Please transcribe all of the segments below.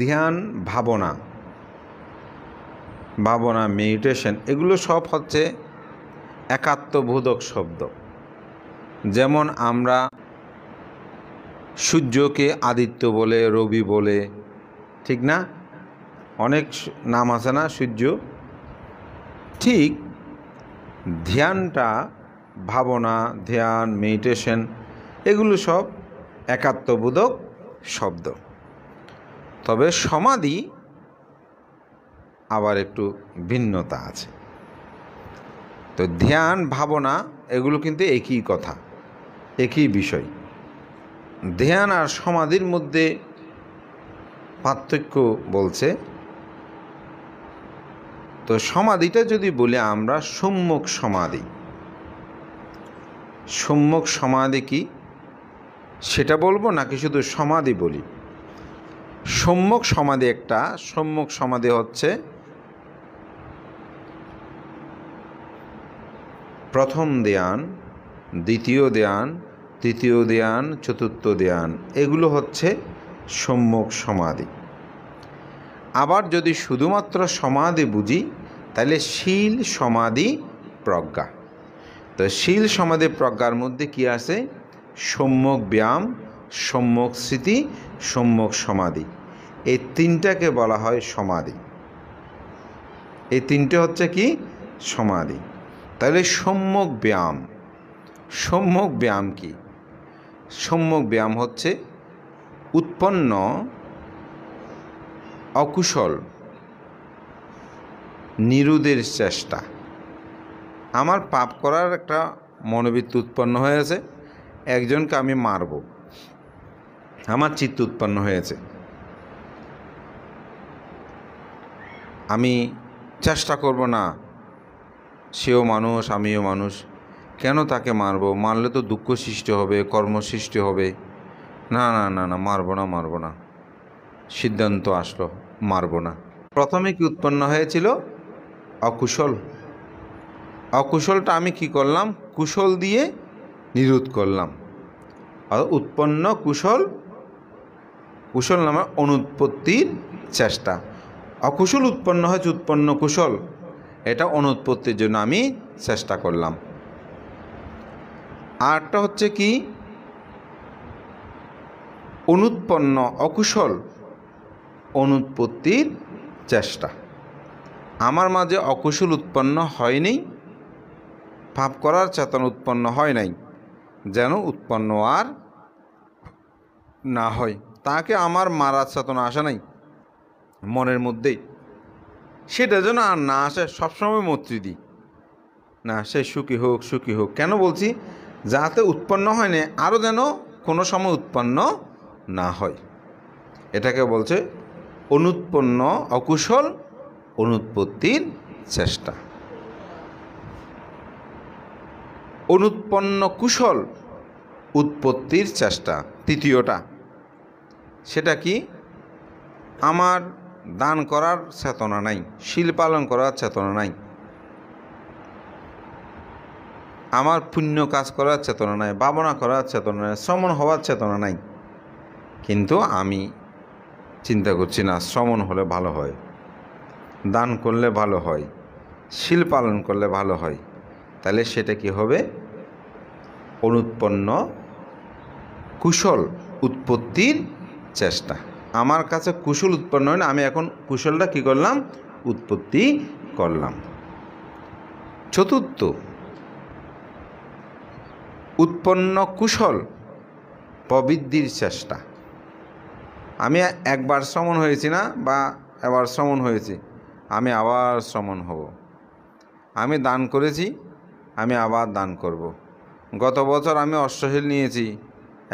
ধ্যান, ভাবনা, মেডিটেশন, এগুলো সব হচ্ছে একাত্মবোধক শব্দ। যেমন আমরা সূর্যকে আদিত্য বলে, রবি বলে, ঠিক না? অনেক নাম আছে না সূর্য? ঠিক ধ্যানটা, ভাবনা, ধ্যান, মেডিটেশন, এগুলো সব একাত্মবোধক শব্দ। তবে সমাধি আবার একটু ভিন্নতা আছে। তো ধ্যান, ভাবনা এগুলো কিন্তু একই কথা, একই বিষয়। ধ্যান আর সমাধির মধ্যে পার্থক্য বলছে। তো সমাধিটা যদি বলি আমরা সম্যক সমাধি, সম্যক সমাধি কি সেটা বলবো নাকি শুধু সমাধি বলি? সম্যক সমাধি একটা, সম্যক সমাধি হচ্ছে প্রথম ধ্যান, দ্বিতীয় ধ্যান, তৃতীয় ধ্যান, চতুর্থ ধ্যান, এগুলো হচ্ছে সম্যক সমাধি। আবার যদি শুধুমাত্র সমাধি বুঝি তাহলে শীল, সমাধি, প্রজ্ঞা। তো শীল, সমাধি, প্রজ্ঞার মধ্যে কি আছে? সম্যক ব্যায়াম, সম্যক স্মৃতি, সম্যক সমাধি, এই তিনটাকে বলা হয় সমাধি। এই তিনটে হচ্ছে কি? সমাধি। তাহলে সম্যক ব্যায়াম, সম্যক ব্যায়াম কি? সম্যক ব্যায়াম হচ্ছে উৎপন্ন অকুশল নিরোধের চেষ্টা। আমার পাপ করার একটা মনোবৃত্তি উৎপন্ন হয়েছে, একজনকে আমি মারব, আমার চিত্ত উৎপন্ন হয়েছে, আমি চেষ্টা করব না, সেও মানুষ, আমিও মানুষ, কেন তাকে মারব? মারলে তো দুঃখ সৃষ্টি হবে, কর্ম সৃষ্টি হবে, না না না না, মারব না। সিদ্ধান্ত আসলো মারব না। প্রথমে কি উৎপন্ন হয়েছিল? অকুশল। অকুশলটা আমি কি করলাম? কুশল দিয়ে নিরোধ করলাম। আর উৎপন্ন কুশল, কুশল নামে অনুৎপত্তির চেষ্টা। অকুশল উৎপন্ন হয়েছে, উৎপন্ন কুশল, এটা অনুৎপত্তির জন্য আমি চেষ্টা করলাম। আরটা হচ্ছে কি? অনুৎপন্ন অকুশল অনুৎপত্তির চেষ্টা। আমার মাঝে অকুশল উৎপন্ন হয়নি, পাপ করার চেতনা উৎপন্ন হয় নাই, যেন উৎপন্ন আর না হয়। তাকে আমার মারার চেতনা আসে নাই মনের মধ্যেই, সেটা যেন আর না আসে। সবসময় মৈত্রী দিই না, সে সুখী হোক, সুখী হোক। কেন বলছি? যাতে উৎপন্ন হয় না, আরও যেন কোনো সময় উৎপন্ন না হয়। এটাকে বলছে অনুৎপন্ন অকুশল অনুৎপত্তির চেষ্টা। অনুৎপন্ন কুশল উৎপত্তির চেষ্টা তৃতীয়টা। সেটা কি? আমার দান করার চেতনা নাই, শীল পালন করার চেতনা নাই, আমার পুণ্য কাজ করার চেতনা নাই, ভাবনা করার চেতনা নাই, শ্রমণ হওয়ার চেতনা নাই, কিন্তু আমি চিন্তা করছি না শ্রমণ হলে ভালো হয়, দান করলে ভালো হয়, শীল পালন করলে ভালো হয়। তাহলে সেটা কি হবে? অনুৎপন্ন কুশল উৎপত্তির চেষ্টা। আমার কাছে কুশল উৎপন্ন হয় না, আমি এখন কুশলটা কি করলাম? উৎপত্তি করলাম। চতুর্থ, উৎপন্ন কুশল প্রবৃদ্ধির চেষ্টা। আমি একবার শ্রমণ হয়েছি না, বা এবার শ্রমণ হয়েছি, আমি আবার শ্রমণ হব। আমি দান করেছি, আমি আবার দান করব। গত বছর আমি অষ্টশীল নিয়েছি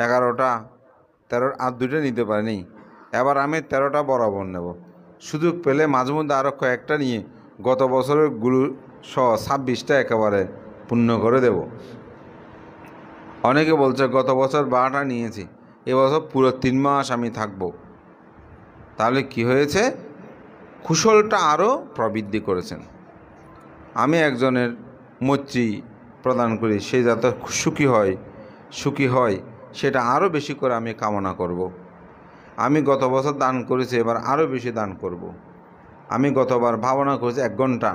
11টা, 13 আর 2টা নিতে পারিনি, এবার আমি 13টা বরাবর নেব। সুযোগ পেলে মাঝে মধ্যে আরও কয়েকটা নিয়ে গত বছরের গুরু সহ 26টা একেবারে পূর্ণ করে দেব। অনেকে বলছে গত বছর 12টা নিয়েছি, এবছর পুরো 3 মাস আমি থাকব। তাহলে কি হয়েছে? কুশলটা আরও প্রবৃদ্ধি করেছেন। আমি একজনের মৈত্রী প্রদান করি, সে যাতে সুখী হয় সেটা আরও বেশি করে আমি কামনা করব। আমি গত বছর দান করেছি, এবার আরও বেশি দান করব। আমি গতবার ভাবনা করেছি 1 ঘন্টা,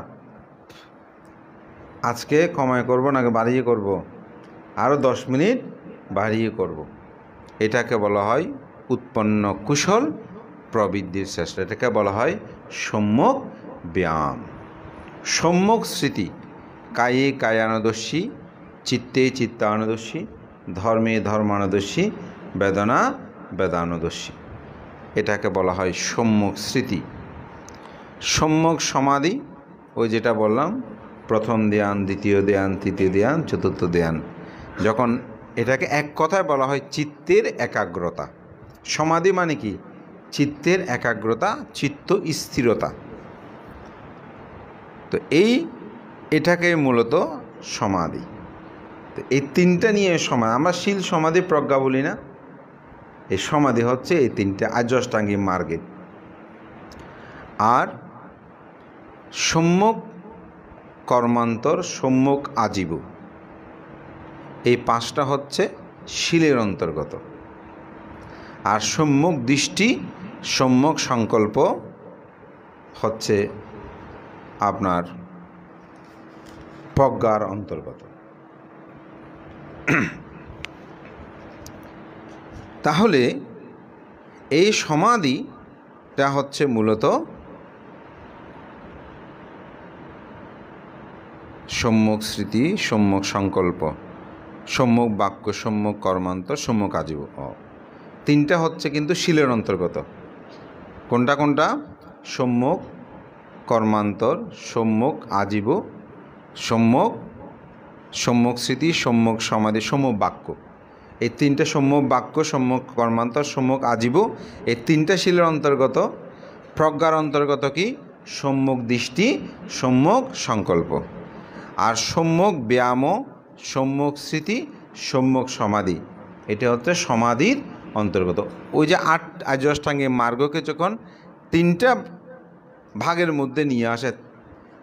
আজকে কমায় করব নাকি বাড়িয়ে করব, আরও 10 মিনিট বাড়িয়ে করব। এটাকে বলা হয় উৎপন্ন কুশল প্রবৃদ্ধির চেষ্টা। এটাকে বলা হয় সম্যক ব্যায়াম। সম্যক স্মৃতি, কায়ে কায়ানুদর্শী, চিত্তে চিত্তানুদর্শী, ধর্মে ধর্মানুদর্শী, বেদনা বেদানুদর্শী। এটাকে বলা হয় সম্যক স্মৃতি। সম্যক সমাধি, ওই যেটা বললাম, প্রথম ধ্যান, দ্বিতীয় ধ্যান, তৃতীয় ধ্যান, চতুর্থ ধ্যান। যখন এটাকে এক কথায় বলা হয় চিত্তের একাগ্রতা। সমাধি মানে কি? চিত্তের একাগ্রতা, চিত্ত স্থিরতা। তো এটাকে মূলত সমাধি। তো এই 3টা নিয়ে সমাধি, আমরা শীল সমাধি প্রজ্ঞা বলি না, এই সমাধি হচ্ছে এই 3টে আর্যাষ্টাঙ্গিক মার্গে। আর সম্যক কর্মান্তর, সম্যক আজীব, এই 5টা হচ্ছে শীলের অন্তর্গত। আর সম্যক দৃষ্টি, সম্যক সংকল্প হচ্ছে আপনার প্রজ্ঞার অন্তর্গত। তাহলে এই সমাধিটা হচ্ছে মূলত সম্যক স্মৃতি, সম্যক সংকল্প, সম্যক বাক্য, সম্যক কর্মান্তর, সম্যক আজীব। 3টা হচ্ছে কিন্তু শীলের অন্তর্গত। কোনটা কোনটা? সম্যক কর্মান্তর, সম্যক আজীব, সম্যক স্মৃতি, সম্যক সমাধি, সম্যক বাক্য। এই 3টে সম্যক বাক্য, সম্যক কর্মান্তর, সম্যক আজীব, এই 3টা শীলের অন্তর্গত। প্রজ্ঞার অন্তর্গত কি? সম্যক দৃষ্টি, সম্যক সংকল্প। আর সম্যক ব্যায়াম, সম্যক স্মৃতি, সম্যক সমাধি, এটা হচ্ছে সমাধির অন্তর্গত। ওই যে 8 আর্যাষ্টাঙ্গিক মার্গকে যখন 3টা ভাগের মধ্যে নিয়ে আসে,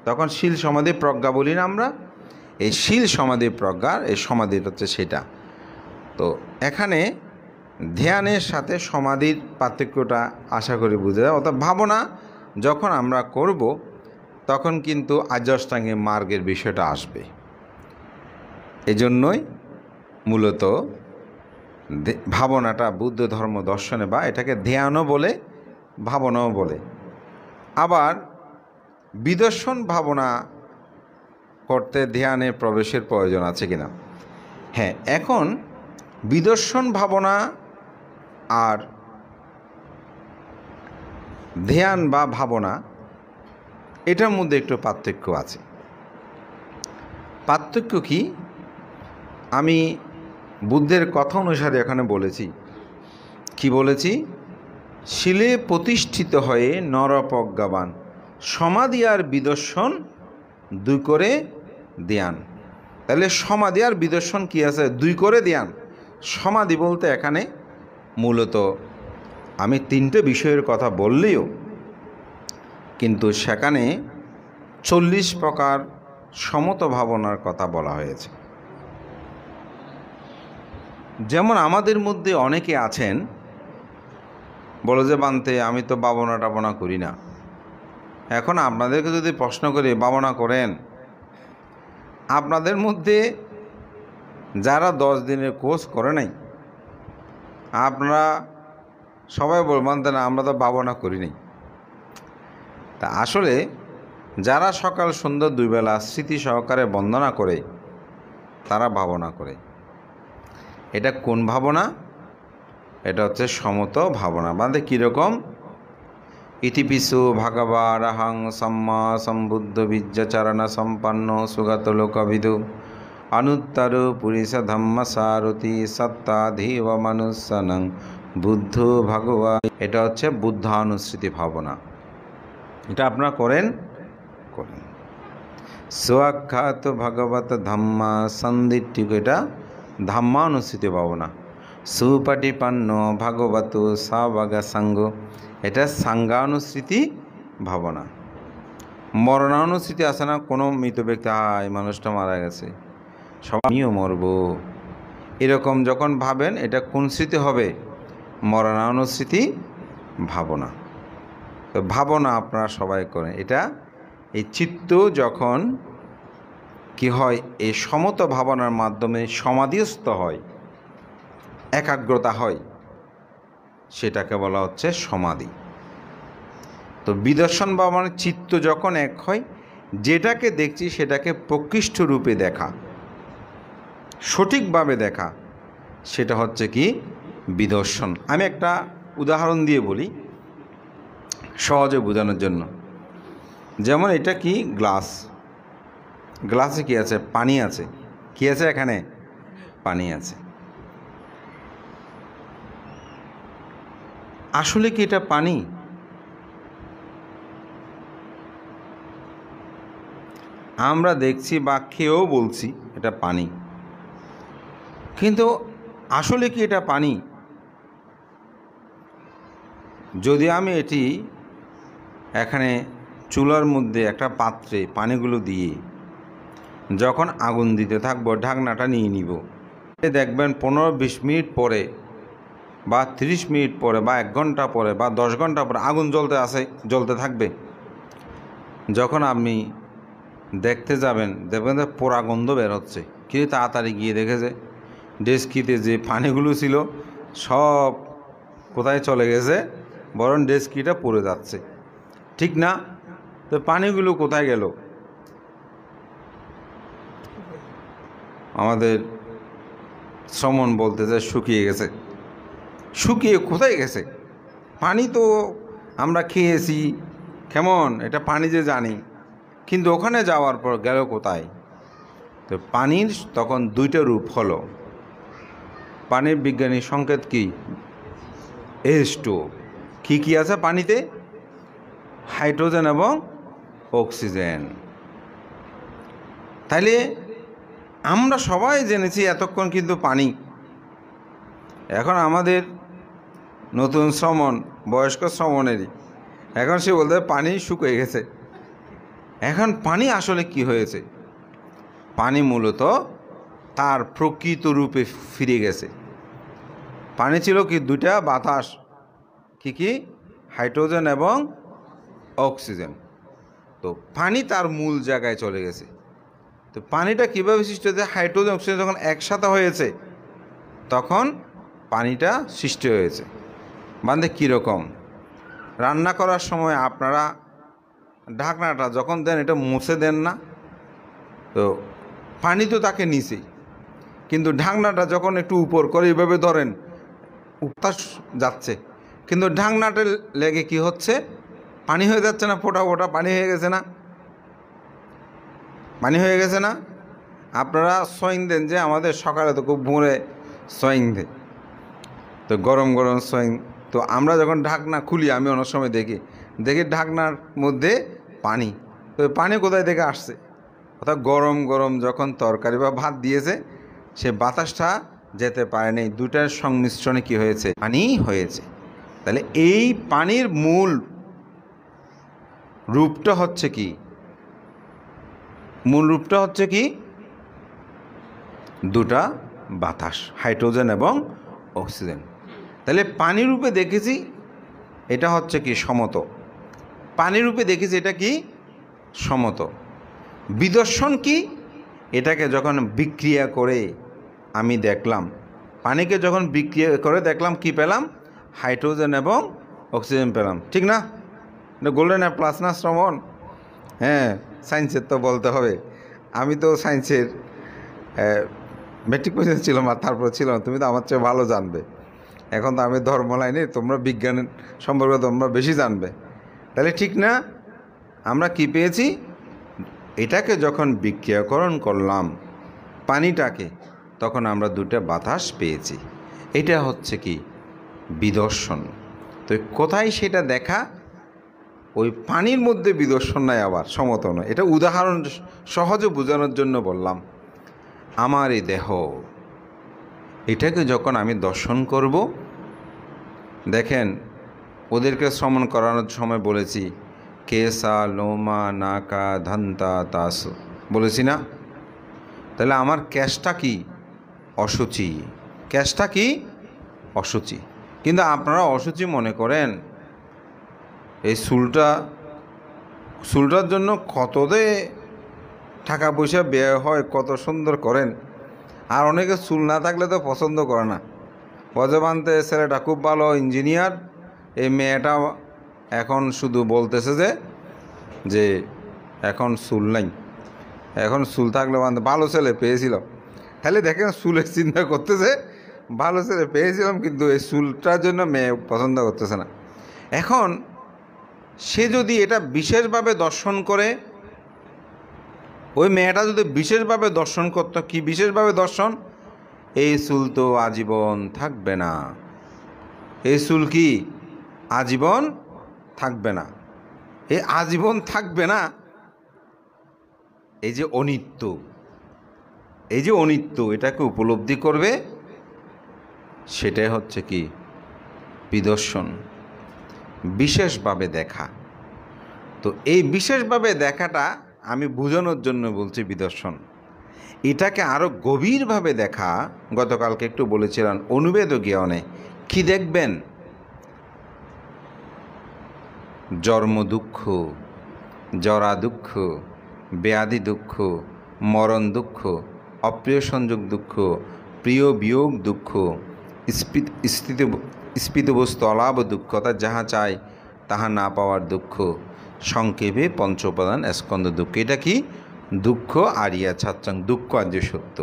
তখন শীল সমাধি প্রজ্ঞা বলি না আমরা। এই শীল সমাধি প্রজ্ঞার এই সমাধিটা হচ্ছে সেটা। তো এখানে ধ্যানের সাথে সমাধির পার্থক্যটা আশা করি বুঝে যায়। অর্থাৎ ভাবনা যখন আমরা করব, তখন কিন্তু আর্যাষ্টাঙ্গিক মার্গের বিষয়টা আসবে। এজন্যই মূলত ভাবনাটা বুদ্ধ ধর্ম দর্শনে, বা এটাকে ধ্যানও বলে, ভাবনাও বলে। আবার বিদর্শন ভাবনা করতে ধ্যানে প্রবেশের প্রয়োজন আছে কিনা? হ্যাঁ, এখন বিদর্শন ভাবনা আর ধ্যান বা ভাবনা, এটার মধ্যে একটু পার্থক্য আছে। পার্থক্য কি? আমি বুদ্ধের কথা অনুসারে এখানে বলেছি, কি বলেছি? শীলে প্রতিষ্ঠিত হয়ে নরপ্রজ্ঞাবান, সমাধি আর বিদর্শন 2 করে ধ্যান। তাহলে সমাধি আর বিদর্শন কি আছে? 2 করে ধ্যান। সমাধি বলতে এখানে মূলত আমি 3টে বিষয়ের কথা বললেও কিন্তু সেখানে 40 প্রকার সমত ভাবনার কথা বলা হয়েছে। যেমন আমাদের মধ্যে অনেকে আছেন বলে যে, বানতে আমি তো ভাবনা টাবনা করি না। এখন আপনাদেরকে যদি প্রশ্ন করি, ভাবনা করেন? আপনাদের মধ্যে যারা 10 দিনের কোর্স করে নাই, আপনারা সবাই বলবেন না আমরা তো ভাবনা করি নাই। তা আসলে যারা সকাল সন্ধ্যা 2 বেলা স্মৃতি সহকারে বন্দনা করে, তারা ভাবনা করে। এটা কোন ভাবনা? এটা হচ্ছে সমত ভাবনা। মানে কীরকম? ইতিপিসু ভাগবারাহং সম্মা সম্বুদ্ধ বিজ্ঞাচারণ সম্পন্ন সুগত লোকবিদু অনুত্তর পুরিষ ধম্ম সারথি সত্তাধীব মনুষ্যনং বুদ্ধ ভগবা। এটা হচ্ছে বুদ্ধানুস্মৃতি ভাবনা। এটা আপনারা করেন? স্বাক্ষাৎ ভগবত ধম্মা সন্দিঠিক, এটা ধম্মানুস্মৃতি ভাবনা। সুপটিপন্ন ভগবত সভাগ সঙ্গ, এটা সাঙ্গানুস্মৃতি ভাবনা। মরণানুস্মৃতি আছে না? কোনো মৃত ব্যক্তি, এই মানুষটা মারা গেছে, সবাইও মরব, এরকম যখন ভাবেন, এটা কোন স্মৃতি হবে? মরণানুস্মৃতি ভাবনা। তো ভাবনা আপনারা সবাই করেন। এটা এই চিত্ত যখন কি হয়, এই সমত ভাবনার মাধ্যমে সমাধিস্থ হয়, একাগ্রতা হয়, সেটাকে বলা হচ্ছে সমাধি। তো বিদর্শন বা মানে চিত্ত যখন এক হয়, যেটাকে দেখছি সেটাকে প্রকৃষ্ট রূপে দেখা, সঠিকভাবে দেখা, সেটা হচ্ছে কি বিদর্শন। আমি একটা উদাহরণ দিয়ে বলি সহজে বোঝানোর জন্য। যেমন এটা কি গ্লাস, গ্লাসে কি আছে, পানি আছে। কি আছে এখানে, পানি আছে। আসলে কি এটা পানি? আমরা দেখছি বা খেয়েও বলছি এটা পানি, কিন্তু আসলে কি এটা পানি? যদি আমি এটি এখানে চুলার মধ্যে একটা পাত্রে পানিগুলো দিয়ে যখন আগুন দিতে থাকবো, ঢাকনাটা নিয়ে নিব, দেখবেন 15-20 মিনিট পরে বা 30 মিনিট পরে বা 1 ঘন্টা পরে বা 10 ঘন্টা পরে আগুন জ্বলতে থাকবে। যখন আপনি দেখতে যাবেন, দেখবেন যে পোড়া গন্ধ বের হচ্ছে। কিন্তু তাড়াতাড়ি গিয়ে দেখেছে ডেস্কিতে যে পানিগুলো ছিল সব কোথায় চলে গেছে, বরং ডেস্কিটা পুড়ে যাচ্ছে, ঠিক না? তো পানিগুলো কোথায় গেল? আমাদের শ্রমণ বলতে যে শুকিয়ে গেছে। শুকিয়ে কোথায় গেছে? পানি তো আমরা খেয়েছি, কেমন এটা পানি যে জানি, কিন্তু ওখানে যাওয়ার পর গেল কোথায়? তো পানির তখন 2টা রূপ হলো। পানির বিজ্ঞানিক সংকেত কি? H2O। কি কি আছে পানিতে? হাইড্রোজেন এবং অক্সিজেন। তাইলে আমরা সবাই জেনেছি এতক্ষণ কিন্তু পানি। এখন আমাদের নতুন শ্রমণ, বয়স্ক শ্রমণেরই এখন সে বলতে পানি শুকিয়ে গেছে। এখন পানি আসলে কি হয়েছে? পানি মূলত তার প্রকৃত রূপে ফিরে গেছে। পানি ছিল কি 2টা বাতাস, কি হাইড্রোজেন এবং অক্সিজেন। তো পানি তার মূল জায়গায় চলে গেছে। তো পানিটা কীভাবে সৃষ্টি হয়েছে? হাইড্রোজেন অক্সিজেন যখন একসাথে হয়েছে তখন পানিটা সৃষ্টি হয়েছে। বান্ধে কীরকম? রান্না করার সময় আপনারা ঢাকনাটা যখন দেন এটা মুছে দেন না? তো পানি তো তাকে নিচেই, কিন্তু ঢাকনাটা যখন একটু উপর করে এইভাবে ধরেন, উত্তাস যাচ্ছে, কিন্তু ঢাকনাটা লেগে কি হচ্ছে? পানি হয়ে যাচ্ছে না? ফোটা ফোটা পানি হয়ে গেছে না? পানি হয়ে গেছে না? আপনারা সোয়িং দেন যে আমাদের সকালে তো খুব ভোরে সোয়িং দেয়, তো গরম গরম সোয়িং। তো আমরা যখন ঢাকনা খুলি, আমি অনেক সময় দেখি ঢাকনার মধ্যে পানি। তো পানি কোথায় থেকে আসছে? অর্থাৎ গরম গরম যখন তরকারি বা ভাত দিয়েছে, সে বাতাসটা যেতে পারেনি, 2টার সংমিশ্রণে কি হয়েছে? পানি হয়েছে। তাহলে এই পানির মূল রূপটা হচ্ছে কি? মূল রূপটা হচ্ছে কি? 2টা বাতাস, হাইড্রোজেন এবং অক্সিজেন। তাহলে পানি রূপে দেখেছি এটা হচ্ছে কি সমত। পানি রূপে দেখেছি এটা কি সমত। বিদর্শন কি? এটাকে যখন বিক্রিয়া করে আমি দেখলাম, পানিকে যখন বিক্রিয়া করে দেখলাম, কি পেলাম? হাইড্রোজেন এবং অক্সিজেন পেলাম, ঠিক না? এটা গোল্ডেন প্লাস না শ্রমণ? হ্যাঁ, সায়েন্সের তো বলতে হবে। আমি তো সায়েন্সের মেট্রিক পর্যন্ত ছিলাম, আর তারপর ছিলাম। তুমি তো আমার চেয়ে ভালো জানবে। এখন তো আমি ধর্ম লাইনে, তোমরা বিজ্ঞান সম্পর্কে তোমরা বেশি জানবে। তাহলে ঠিক না? আমরা কি পেয়েছি? এটাকে যখন বিক্রিয়াকরণ করলাম পানিটাকে, তখন আমরা 2টা বাতাস পেয়েছি। এটা হচ্ছে কি বিদর্শন। তো কোথায় সেটা দেখা? ওই পানির মধ্যে বিদর্শন নাই, আবার সমত নয়। এটা উদাহরণ সহজে বোঝানোর জন্য বললাম। আমার এই দেহ, এটাকে যখন আমি দর্শন করব, দেখেন ওদেরকে শ্রমণ করানোর সময় বলেছি কেসা লোমা নাকা ধান্তা তাস, বলেছি না? তাহলে আমার কেশটা কি? অসুচি। কেশটা কি? অসুচি। কিন্তু আপনারা অসুচি মনে করেন, এই চুলটার জন্য কত যে টাকা পয়সা ব্যয় হয়, কত সুন্দর করেন। আর অনেকে চুল না থাকলে তো পছন্দ করে না। বজবান্তে ছেলেটা খুব ভালো ইঞ্জিনিয়ার, এই মেয়েটা এখন শুধু বলতেছে যে এখন চুল নাই, এখন চুল থাকলে বান্ধব ভালো ছেলে পেয়েছিল। তাহলে দেখেন চুলের চিন্তা করতেছে, ভালো ছেলে পেয়েছিলাম কিন্তু এই চুলটার জন্য মেয়ে পছন্দ করতেছে না। এখন সে যদি এটা বিশেষভাবে দর্শন করে, ওই মেয়েটা যদি বিশেষভাবে দর্শন করতো, কি বিশেষভাবে দর্শন, এই চুল তো আজীবন থাকবে না, এই চুল কি আজীবন থাকবে না, এই আজীবন থাকবে না, এই যে অনিত্য, এই যে অনিত্য, এটাকে উপলব্ধি করবে, সেটাই হচ্ছে কি বিদর্শন, বিশেষভাবে দেখা। তো এই বিশেষভাবে দেখাটা আমি বোঝানোর জন্য বলছি বিদর্শন। এটাকে আরও গভীরভাবে দেখা, গতকালকে একটু বলেছিলাম অনুবেদ জ্ঞানে কি দেখবেন, জন্ম দুঃখ, জরা দুঃখ, ব্যাধি দুঃখ, মরণ দুঃখ, অপ্রিয় সংযোগ দুঃখ, প্রিয় বিয়োগ দুঃখ, স্ফীতবস্তু অলাভ দুঃখ, অর্থাৎ যাহা চাই তাহা না পাওয়ার দুঃখ, সংক্ষেপে পঞ্চোপাদান স্কন্ধ দুঃখ। এটা কি দুঃখ আরিয়া ছাত্রাং, দুঃখ আর্য সত্য।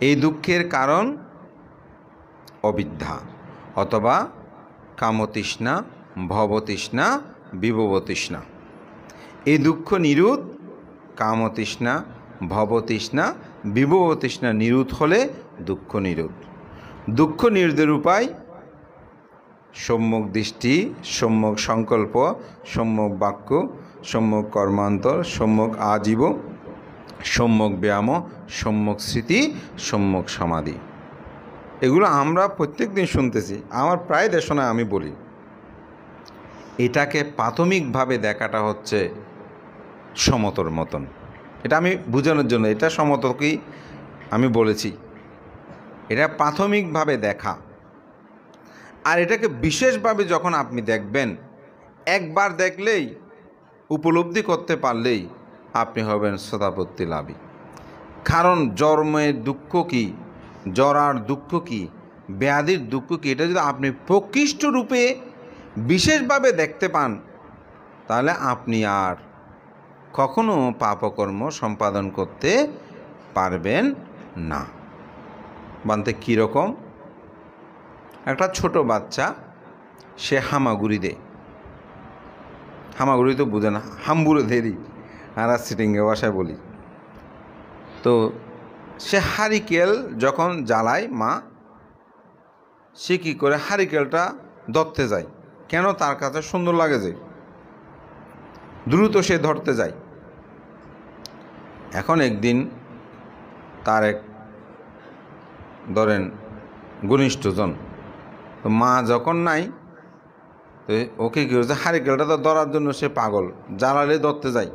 এই দুঃখের কারণ অবিদ্যা অথবা কামতৃষ্ণা, ভবতৃষ্ণা, বিভবতৃষ্ণা। এই দুঃখ নিরোধ, কামতৃষ্ণা, ভবতৃষ্ণা, বিভবতৃষ্ণা নিরোধ হলে দুঃখ নিরোধ। দুঃখ নিরোধের উপায় সম্যক দৃষ্টি, সম্যক সংকল্প, সম্যক বাক্য, সম্যক কর্মান্তর, সম্যক আজীব, সম্যক ব্যায়াম, সম্যক স্মৃতি, সম্যক সমাধি। এগুলো আমরা প্রত্যেক দিন শুনতেছি, আমার প্রায় দেশনায় আমি বলি। এটাকে প্রাথমিকভাবে দেখাটা হচ্ছে সমতর মতন। এটা আমি বোঝানোর জন্য, এটা সমতরকেই আমি বলেছি, এটা প্রাথমিকভাবে দেখা। আর এটাকে বিশেষভাবে যখন আপনি দেখবেন, একবার দেখলেই, উপলব্ধি করতে পারলেই আপনি হবেন সদাপত্তি লাভী। কারণ জন্মের দুঃখ কি, জরার দুঃখ কি, ব্যাধির দুঃখ কি, এটা যদি আপনি প্রকৃষ্ট রূপে বিশেষভাবে দেখতে পান, তাহলে আপনি আর কখনো পাপকর্ম সম্পাদন করতে পারবেন না। বানতে কীরকম, একটা ছোট বাচ্চা সে হামাগুড়ি দেয়, হামাগুড়ি তো বুঝে না, হাম্বুড়ে দেরি, আর সিটিংয়ে বাসায় বলি। তো সে হারিকেল যখন জ্বালায় মা, সে কী করে হারিকেলটা ধরতে যায়, কেন, তার কাছে সুন্দর লাগে যে, দ্রুত সে ধরতে যায়। এখন একদিন তার এক ধরেন ঘনিষ্ঠজন, তো মা যখন নাই, তো ওকে কী হচ্ছে, হারিকেলটা তো ধরার জন্য সে পাগল, জ্বালালে ধরতে যায়।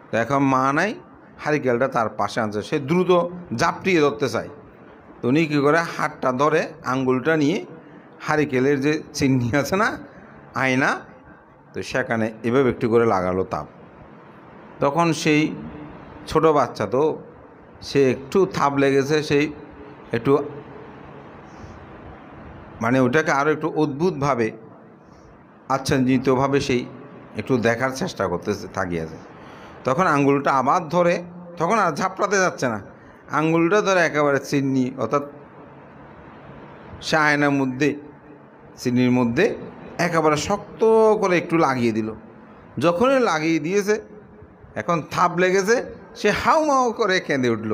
তো এখন মা নাই, হারিকেলটা তার পাশে আনছে, সে দ্রুত জাপটিয়ে ধরতে চায়। তো উনি কী করে, হাতটা ধরে আঙ্গুলটা নিয়ে হারিকেলের যে চিহ্নি আছে না, আয়না, তো সেখানে এভাবে একটু করে লাগালো তাপ। তখন সেই ছোট বাচ্চা, তো সে একটু তাপ লেগেছে, সেই একটু মানে ওটাকে আরও একটু অদ্ভুতভাবে, আচ্ছাদিতভাবে সেই একটু দেখার চেষ্টা করতেছে, থাকিয়েছে। তখন আঙ্গুলটা আবার ধরে, তখন আর ঝাপড়াতে যাচ্ছে না, আঙ্গুলটা ধরে একেবারে চিনি, অর্থাৎ সে আয়নার মধ্যে, চিনির মধ্যে একেবারে শক্ত করে একটু লাগিয়ে দিল। যখনই লাগিয়ে দিয়েছে, এখন থাপ লেগেছে, সে হাউমাউ করে কেঁদে উঠল।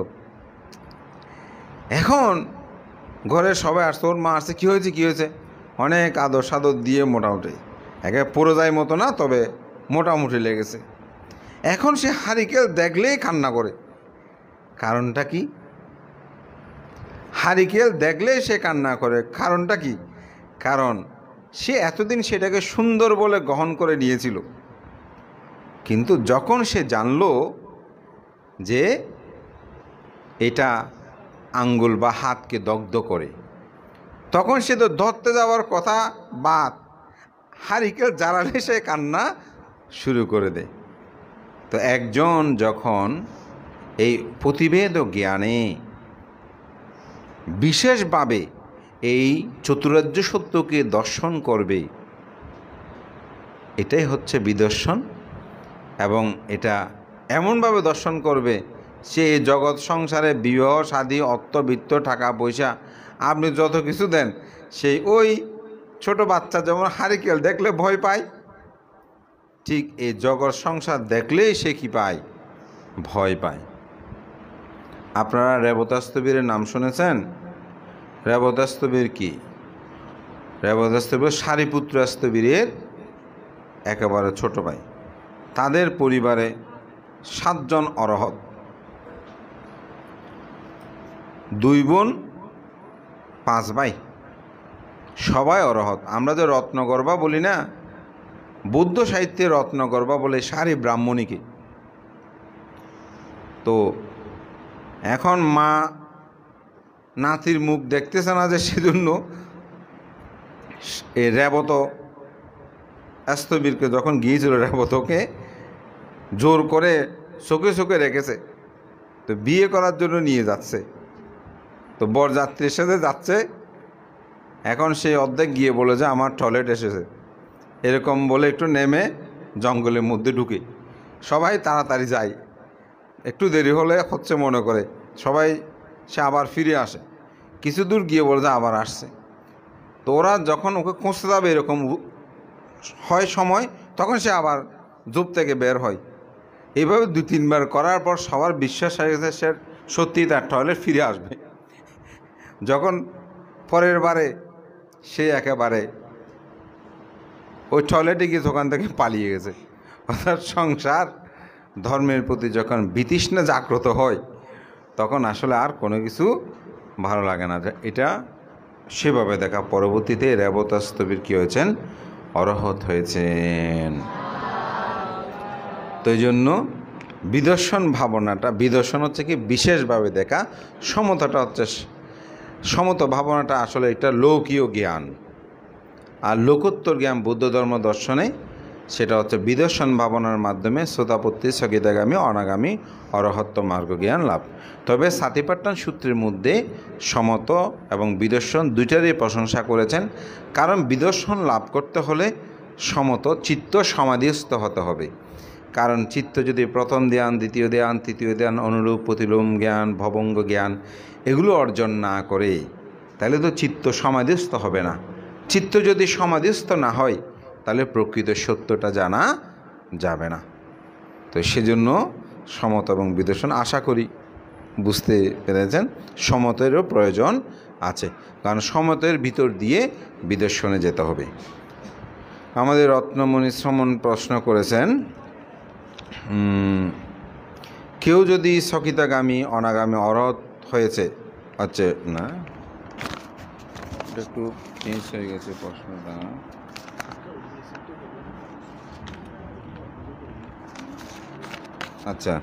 এখন ঘরের সবাই আসছে, ওর মা আসছে, কী হয়েছে কী হয়েছে, অনেক আদর সাদর দিয়ে মোটামুটি, একে পড়ে যায় মতো না, তবে মোটামুটি লেগেছে। এখন সে হারিকেল দেখলেই কান্না করে। কারণটা কি, হারিকেল দেখলেই সে কান্না করে, কারণটা কি, কারণ সে এতদিন সেটাকে সুন্দর বলে গ্রহণ করে নিয়েছিল, কিন্তু যখন সে জানল যে এটা আঙ্গুল বা হাতকে দগ্ধ করে, তখন সে তো ধরতে যাওয়ার কথা বাদ, হারিকেল জ্বালালে সে কান্না শুরু করে দেয়। তো একজন যখন এই প্রতিভেদ জ্ঞানে বিশেষভাবে এই চতুরার্য সত্যকে দর্শন করবে, এটাই হচ্ছে বিদর্শন। এবং এটা এমনভাবে দর্শন করবে, সে জগৎ সংসারে বিবাহ শাদী অর্থবিত্ত টাকা পয়সা আপনি যত কিছু দেন, সেই ওই ছোট বাচ্চা যেমন হারিকেল দেখলে ভয় পায়, ঠিক এই জগৎ সংসার দেখলেই সে কি পায়? ভয় পায়। আপনারা রেবতাস্তবীরের নাম শুনেছেন? রেবতাস্তবীর কি? রেবতাস্তবীর সারিপুত্র স্তবীরের একেবারে ছোট ভাই। তাদের পরিবারে 7 জন অরহত, 2 বোন 5 ভাই, সবাই অরহত। আমরা যে রত্নগর্ভা বলি না, বৌদ্ধ সাহিত্যে রত্নগর্ভা বলে সারি ব্রাহ্মণীকে। তো এখন মা নাতির মুখ দেখতেছে না, যে সেজন্য এই রেবত স্তবীরকে যখন গিয়েছিল, রেবতকে জোর করে চোখে চোখে রেখেছে। তো বিয়ে করার জন্য নিয়ে যাচ্ছে, তো বরযাত্রীর সাথে যাচ্ছে। এখন সে অর্ধেক গিয়ে বলে যে আমার টয়লেট এসেছে, এরকম বলে একটু নেমে জঙ্গলের মধ্যে ঢুকে সবাই তাড়াতাড়ি যায়। একটু দেরি হলে হচ্ছে মনে করে সবাই, সে আবার ফিরে আসে। কিছু দূর গিয়ে বলে যে আবার আসছে। তো ওরা যখন ওকে খুঁজতে যাবে এরকম হয় সময়, তখন সে আবার জুপ থেকে বের হয়। এইভাবে 2-3 বার করার পর সবার বিশ্বাস হয়ে গেছে সে সত্যিই তার টয়লেট ফিরে আসবে। যখন পরের বারে সে একেবারে ওই টয়লেটে গিয়ে ওখান থেকে পালিয়ে গেছে। অর্থাৎ সংসার ধর্মের প্রতি যখন বিতৃষ্ণা জাগ্রত হয়, তখন আসলে আর কোনো কিছু ভালো লাগে না। এটা সেভাবে দেখা। পরবর্তীতে রেবতাস্তবীর কী হয়েছেন? অরহত হয়েছেন। তো এই জন্য বিদর্শন ভাবনাটা, বিদর্শন হচ্ছে কি বিশেষভাবে দেখা, সমতাটা হচ্ছে সমত ভাবনাটা আসলে একটা লৌকীয় জ্ঞান। আর লোকোত্তর জ্ঞান বৌদ্ধ ধর্ম দর্শনে সেটা হচ্ছে বিদর্শন ভাবনার মাধ্যমে শ্রোতাপত্তি স্থগিতাগামী অনাগামী অরহত্ব মার্গ জ্ঞান লাভ। তবে সাতিপাট্টান সূত্রের মধ্যে সমত এবং বিদর্শন দুইটারই প্রশংসা করেছেন। কারণ বিদর্শন লাভ করতে হলে সমত চিত্ত সমাধিস্থ হতে হবে। কারণ চিত্ত যদি প্রথম ধ্যান, দ্বিতীয় ধ্যান, তৃতীয় ধ্যান, অনুরূপ প্রতিলোম জ্ঞান, ভবঙ্গ জ্ঞান এগুলো অর্জন না করে, তাহলে তো চিত্ত সমাধিস্থ হবে না। চিত্ত যদি সমাধিস্থ না হয়, তাহলে প্রকৃত সত্যটা জানা যাবে না। তো সেজন্য সমত এবং বিদর্শন, আশা করি বুঝতে পেরেছেন, সমতেরও প্রয়োজন আছে। কারণ সমতের ভিতর দিয়ে বিদর্শনে যেতে হবে। আমাদের রত্নমণি শ্রমণ প্রশ্ন করেছেন, কেউ যদি সকিতাগামী অনাগামী অরহত হয়েছে, আচ্ছা না একটু চেঞ্জ হয়ে গেছে প্রশ্নটা। আচ্ছা,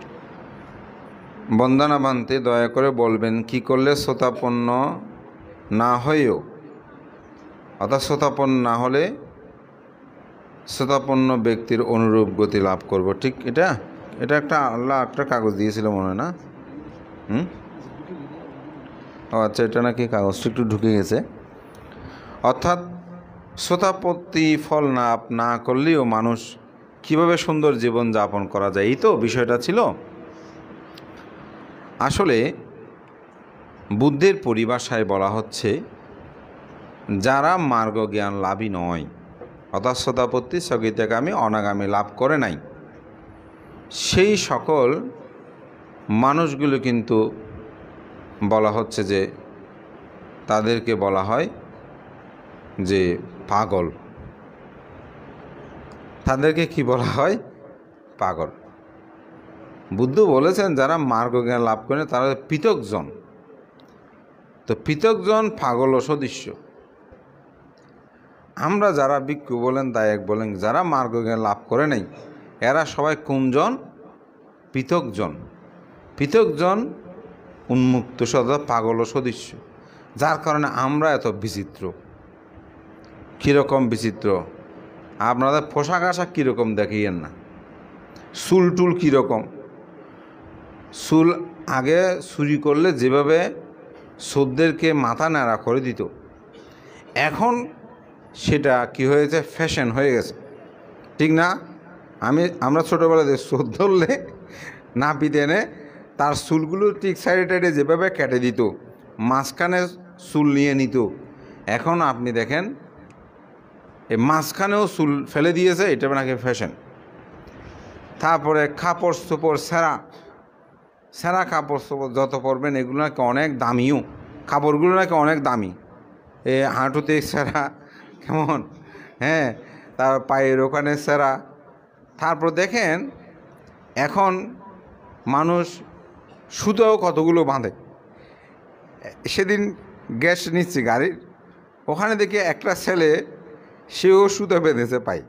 বন্দনা বান্তে দয়া করে বলবেন কি করলে শ্রোতাপন্ন না হয়েও, অর্থাৎ শ্রোতাপন্ন না হলে শ্রোতাপন্ন ব্যক্তির অনুরূপ গতি লাভ করব। ঠিক এটা এটা একটা আল্লাহ একটা কাগজ দিয়েছিল মনে হয় না? ও আচ্ছা, এটা নাকি কাগজটা একটু ঢুকে গেছে। অর্থাৎ শ্রোতাপত্তি ফল লাভ না করলেও মানুষ কিভাবে সুন্দর জীবন যাপন করা যায়, এই তো বিষয়টা ছিল। আসলে বুদ্ধের পরিভাষায় বলা হচ্ছে, যারা মার্গ জ্ঞান লাভই নয়, অর্থাৎ শ্রোতাপত্তি স্থগিতাগামী অনাগামী লাভ করে নাই, সেই সকল মানুষগুলো কিন্তু বলা হচ্ছে যে তাদেরকে বলা হয় যে পাগল। তাদেরকে কি বলা হয়? পাগল। বুদ্ধ বলেছেন যারা মার্গ জ্ঞান লাভ করে তারা পৃথকজন। তো পৃথকজন পাগল ও সদৃশ্য। আমরা যারা ভিক্ষু বলেন, দায়ক বলেন, যারা মার্গ জ্ঞান লাভ করে নাই, এরা সবাই কোনজন? পৃথকজন। পৃথকজন উন্মুক্ত সদা পাগল ও সদৃশ্য। যার কারণে আমরা এত বিচিত্র। কীরকম বিচিত্র? আপনাদের পোশাক আশাক কীরকম দেখিয়েন না, চুল টুল কীরকম। চুল আগে চুরি করলে যেভাবে চোরদেরকে মাথা ন্যাড়া করে দিত, এখন সেটা কি হয়েছে, ফ্যাশন হয়ে গেছে, ঠিক না? আমরা ছোটোবেলাতে চোর ধরলে নাপিত এনে তার চুলগুলো ঠিক সাইডে টাইডে যেভাবে কেটে দিত, মাঝখানে চুল নিয়ে নিত। এখন আপনি দেখেন এই মাঝখানেও চুল ফেলে দিয়েছে, এটা নাকি ফ্যাশন। তারপরে কাপড় চোপড় সেরা কাপড় চোপড় যত পরবেন এগুলো নাকি অনেক দামিও, কাপড়গুলো নাকি অনেক দামি। হাঁটুতে সেরা কেমন, হ্যাঁ, তার পায়ের ওখানে সেরা। তারপর দেখেন এখন মানুষ সুতোও কতগুলো বাঁধে। সেদিন গ্যাস নিচ্ছি গাড়ির, ওখানে দেখি একটা ছেলে সেও সুতো বেঁধেছে পাই।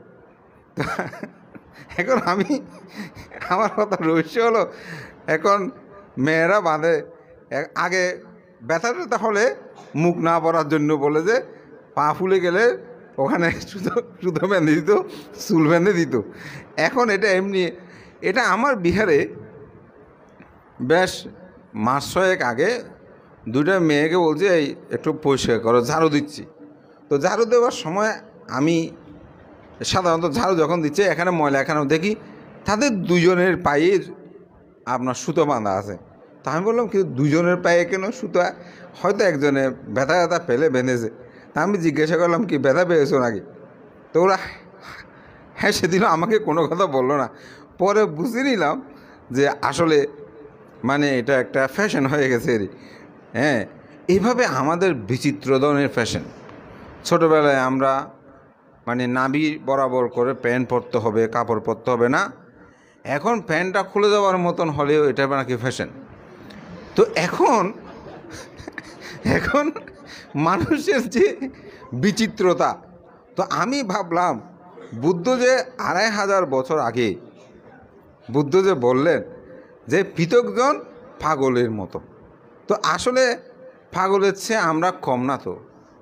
এখন আমার কথা রহস্য হলো, এখন মেয়েরা বাঁধে, আগে ব্যথা ট্যাথা হলে মুখ না পড়ার জন্য বলে যে পা ফুলে গেলে ওখানে সুতো বেঁধে দিত, চুল বেঁধে দিত। এখন এটা এমনি, এটা আমার বিহারে বেশ মাস ছয়েক আগে দুইটা মেয়েকে বলছি এই একটু পরিষ্কার করো, ঝাড়ু দিচ্ছি। তো ঝাড়ু দেওয়ার সময় আমি সাধারণত ঝাড়ু যখন দিচ্ছে এখানে ময়লা, এখানেও দেখি তাদের দুজনের পায়ে আপনার সুতো বাঁধা আছে। তা আমি বললাম কিন্তু দুজনের পায়ে কেন সুতো? হয়তো একজনে ব্যথা পেলে বেঁধেছে। তা আমি জিজ্ঞাসা করলাম কি ব্যথা পেয়েছো নাকি? তো ওরা হ্যাঁ সেদিন আমাকে কোনো কথা বললো না। পরে বুঝে নিলাম যে আসলে মানে এটা একটা ফ্যাশন হয়ে গেছে। হ্যাঁ, এইভাবে আমাদের বিচিত্র ধরনের ফ্যাশন। ছোটোবেলায় আমরা মানে নাভি বরাবর করে প্যান্ট পরতে হবে, কাপড় পরতে হবে না, এখন প্যান্টটা খুলে যাওয়ার মতন হলেও এটা নাকি ফ্যাশন। তো এখন মানুষের যে বিচিত্রতা, তো আমি ভাবলাম বুদ্ধ যে 2500 বছর আগে বুদ্ধ যে বললেন যে পৃথকজন পাগলের মতো, তো আসলে পাগলের চেয়ে আমরা কম না। তো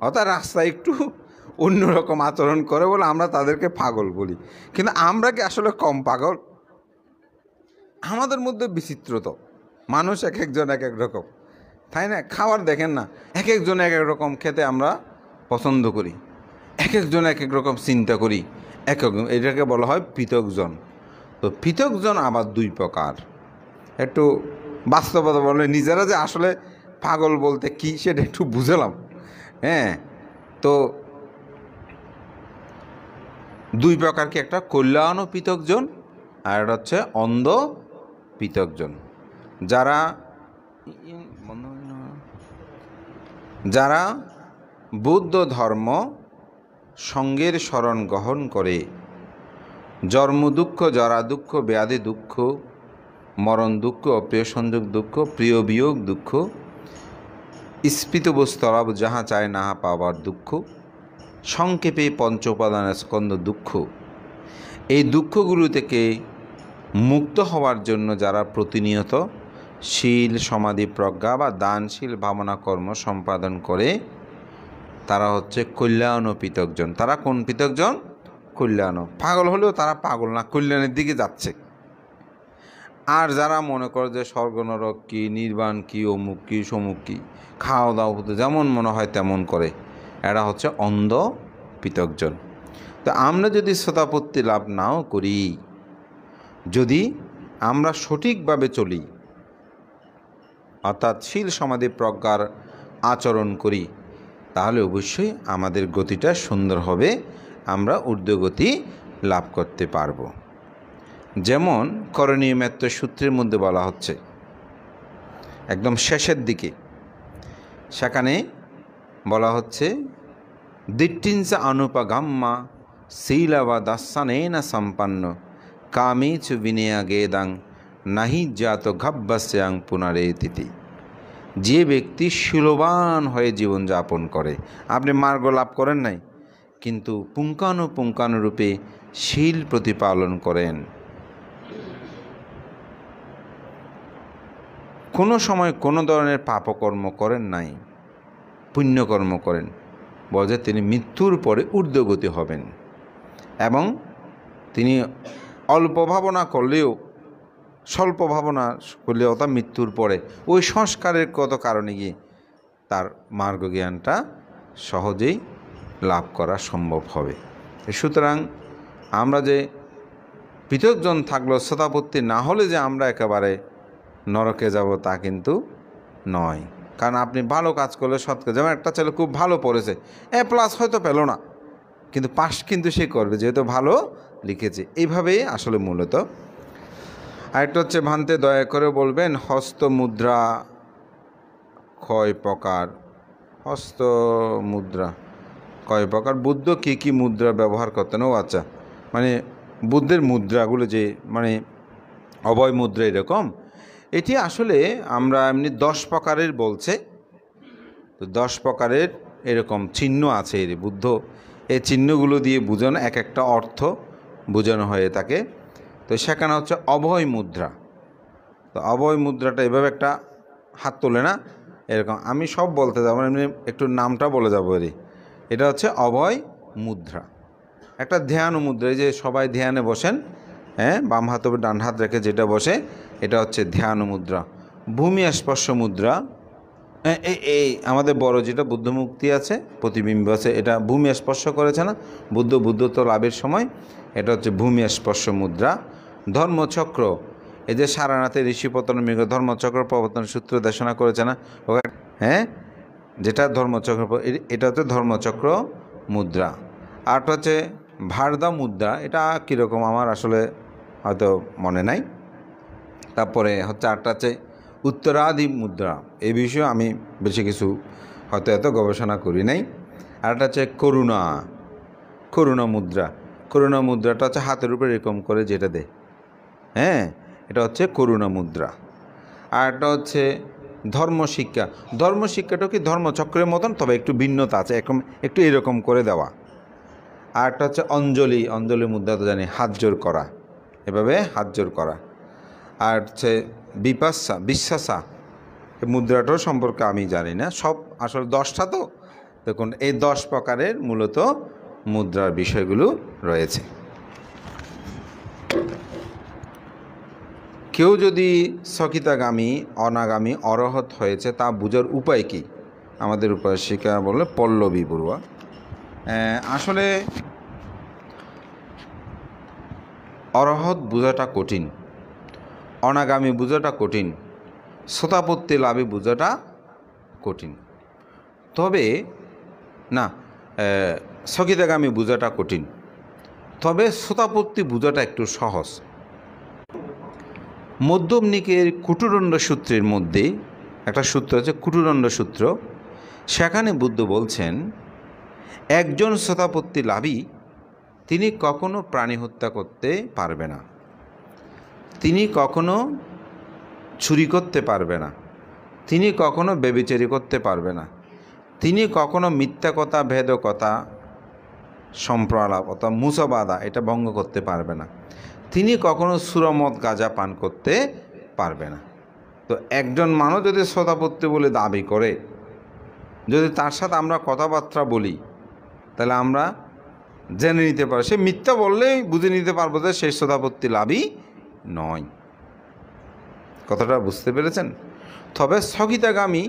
অর্থাৎ রাস্তায় একটু অন্যরকম আচরণ করে বলে আমরা তাদেরকে পাগল বলি, কিন্তু আমরা কি আসলে কম পাগল? আমাদের মধ্যে বিচিত্রতা, মানুষ এক একজন এক এক রকম, তাই না? খাবার দেখেন না, এক একজন এক এক রকম খেতে আমরা পছন্দ করি, এক একজন এক এক রকম চিন্তা করি, এক এক, এটাকে বলা হয় পৃথকজন। তো পৃথকজন আবার দুই প্রকার। একটু বাস্তবতা বলে নিজেরা যে আসলে পাগল বলতে কি সেটা একটু বুঝলাম। হ্যাঁ, তো দুই প্রকার কি, একটা কল্যাণ পৃথকজন আর একটা হচ্ছে অন্ধ পৃথকজন। যারা বৌদ্ধ ধর্ম সঙ্গের শরণ গ্রহণ করে, জন্ম দুঃখ, জরা দুঃখ, ব্যাধি দুঃখ, মরণ দুঃখ, অপ্রিয় সংযোগ দুঃখ, প্রিয় বিয়োগ দুঃখ, স্ফীত বস্তরব যাহা চায় নাহা পাবার দুঃখ, সংক্ষেপে পঞ্চ উপাদানের স্কন্ধ দুঃখ, এই দুঃখগুলো থেকে মুক্ত হওয়ার জন্য যারা প্রতিনিয়ত শীল, সমাধি, প্রজ্ঞা বা দানশীল ভাবনা কর্ম সম্পাদন করে, তারা হচ্ছে কল্যাণ পৃথকজন। তারা কোন পৃথকজন? কল্যাণ। পাগল হলেও তারা পাগল না, কল্যাণের দিকে যাচ্ছে। আর যারা মনে করে যে স্বর্গ নরক কি, নির্বাণ কি, অমুক কি, সমুক কি, খাওয়া দাওয়া হতে যেমন মনে হয় তেমন করে, এরা হচ্ছে অন্ধ পৃথকজন। তো আমরা যদি শ্রোতাপত্তি লাভ নাও করি, যদি আমরা সঠিকভাবে চলি, অর্থাৎ শীল, সমাধি, প্রজ্ঞার আচরণ করি, তাহলে অবশ্যই আমাদের গতিটা সুন্দর হবে, আমরা ঊর্ধ্বগতি লাভ করতে পারব। যেমন করণীয় মেত্য সূত্রের মধ্যে বলা হচ্ছে একদম শেষের দিকে, সেখানে বলা হচ্ছে দিট্টিঞ্চা অনুপগাম্মা শীলবা দাসানেন সম্পন্ন কামেচু বিনয়া গেদাং নাহি জাত ঘব্বাস্যাং পুনরেতিতি। যে ব্যক্তি শীলবান হয়ে জীবনযাপন করে, আপনি মার্গ লাভ করেন নাই কিন্তু পুঙ্খানুপুঙ্খানুরূপে শীল প্রতিপালন করেন, কোনো সময় কোনো ধরনের পাপকর্ম করেন নাই, পুণ্যকর্ম করেন, বলে তিনি মৃত্যুর পরে ঊর্ধ্বগতি হবেন। এবং তিনি অল্প ভাবনা করলেও স্বল্প ভাবনা করলেও তা মৃত্যুর পরে ওই সংস্কারের কত কারণে গিয়ে তার মার্গজ্ঞানটা সহজেই লাভ করা সম্ভব হবে। সুতরাং আমরা যে পৃথকজন থাকলেও শ্রোতাপত্তি না হলে যে আমরা একেবারে নরকে যাব তা কিন্তু নয়। কারণ আপনি ভালো কাজ করলে সৎ কাজ, যেমন একটা ছেলে খুব ভালো পড়েছে, প্লাস হয়তো পেল না, কিন্তু পাস কিন্তু সে করবে যেহেতু ভালো লিখেছে। এইভাবেই আসলে মূলত। আরেকটা হচ্ছে ভান্তে দয়া করে বলবেন হস্ত মুদ্রা কয় প্রকার? হস্ত মুদ্রা কয় প্রকার? বুদ্ধ কী কী মুদ্রা ব্যবহার করতেন? ও আচ্ছা, মানে বুদ্ধের মুদ্রাগুলো যে মানে অভয় মুদ্রা এরকম, এটি আসলে আমরা এমনি 10 প্রকারের বলছে। তো 10 প্রকারের এরকম চিহ্ন আছে এর বুদ্ধ, এই চিহ্নগুলো দিয়ে বোঝানো এক একটা অর্থ বোঝানো হয়ে থাকে। তো সেখানে হচ্ছে অভয় মুদ্রা। তো অভয় মুদ্রাটা এভাবে একটা হাত তোলে না এরকম, আমি সব বলতে যাবো এমনি একটু নামটা বলে যাবো এর। এটা হচ্ছে অভয় মুদ্রা। একটা ধ্যান মুদ্রা, এই যে সবাই ধ্যানে বসেন, বাম হাত উপর ডান হাত রেখে যেটা বসে, এটা হচ্ছে ধ্যান মুদ্রা। ভূমি স্পর্শ মুদ্রা, এই আমাদের বড় যেটা বুদ্ধ মুক্তি আছে, প্রতিবিম্ব আছে, এটা ভূমি স্পর্শ করেছে না বুদ্ধত্ব লাভের সময়, এটা হচ্ছে ভূমি স্পর্শ মুদ্রা। ধর্মচক্র, এই যে সারানাথে ঋষিপতন মৃগ ধর্মচক্র প্রবর্তন সূত্র দেশনা করেছে না, যেটা ধর্মচক্র, এটা হচ্ছে ধর্মচক্র মুদ্রা। আরটা হচ্ছে ভারদা মুদ্রা, এটা কীরকম আমার আসলে হয়তো মনে নাই। তারপরে হচ্ছে আরটা হচ্ছে উত্তরাধি মুদ্রা, এই বিষয়ে আমি বেশি কিছু হয়তো এত গবেষণা করি নাই। আরটা হচ্ছে করুণা মুদ্রা। করুণা মুদ্রাটা হচ্ছে হাতের উপরে এরকম করে যেটা দেয়, এটা হচ্ছে করুণা মুদ্রা। আর একটা হচ্ছে ধর্মশিক্ষা। ধর্মশিক্ষাটা কি ধর্মচক্রের মতন, তবে একটু ভিন্নতা আছে, একটু এরকম করে দেওয়া। আর একটা হচ্ছে অঞ্জলি মুদ্রা, তো জানি হাত জোর করা, এভাবে হাত জোর করা। আর হচ্ছে বিশ্বাসা, এই মুদ্রাটার সম্পর্কে আমি জানি না, সব আসলে 10টা। তো দেখুন এই 10 প্রকারের মূলত মুদ্রার বিষয়গুলো রয়েছে। কেউ যদি সকিতাগামী, অনাগামী, অরহত হয়েছে তা বোঝার উপায় কি? আমাদের উপাসিকা বললে পল্লবী বড়ুয়া। আসলে অরহত বোঝাটা কঠিন, অনাগামী বোঝাটা কঠিন, শ্রোতাপত্তি লাভী বোঝাটা কঠিন। তবে না, সকিতাগামী বোঝাটা কঠিন, তবে শ্রোতাপত্তি বোঝাটা একটু সহজ। মধ্যমনিকের কুটুদণ্ড সূত্রের মধ্যে একটা সূত্র আছে, কুটুদণ্ড সূত্র। সেখানে বুদ্ধ বলছেন একজন শ্রোতাপত্তি লাভী তিনি কখনো প্রাণী হত্যা করতে পারবে না, তিনি কখনো চুরি করতে পারবে না, তিনি কখনো ব্যভিচারী করতে পারবে না, তিনি কখনো মিথ্যা কথা, ভেদ কথা, সম্প্রলাপ অথবা মুসাবাদা এটা ভঙ্গ করতে পারবে না, তিনি কখনো সুরমদ গাঁজা পান করতে পারবে না। তো একজন মানুষ যদি শ্রোতাপত্তি বলে দাবি করে, যদি তার সাথে আমরা কথাবার্তা বলি, তাহলে আমরা জেনে নিতে পারবো, সে মিথ্যা বললেই বুঝে নিতে পারবো যে সেই শ্রোতাপত্তি লাভই নয়। কথাটা বুঝতে পেরেছেন? তবে স্থগিতাগামী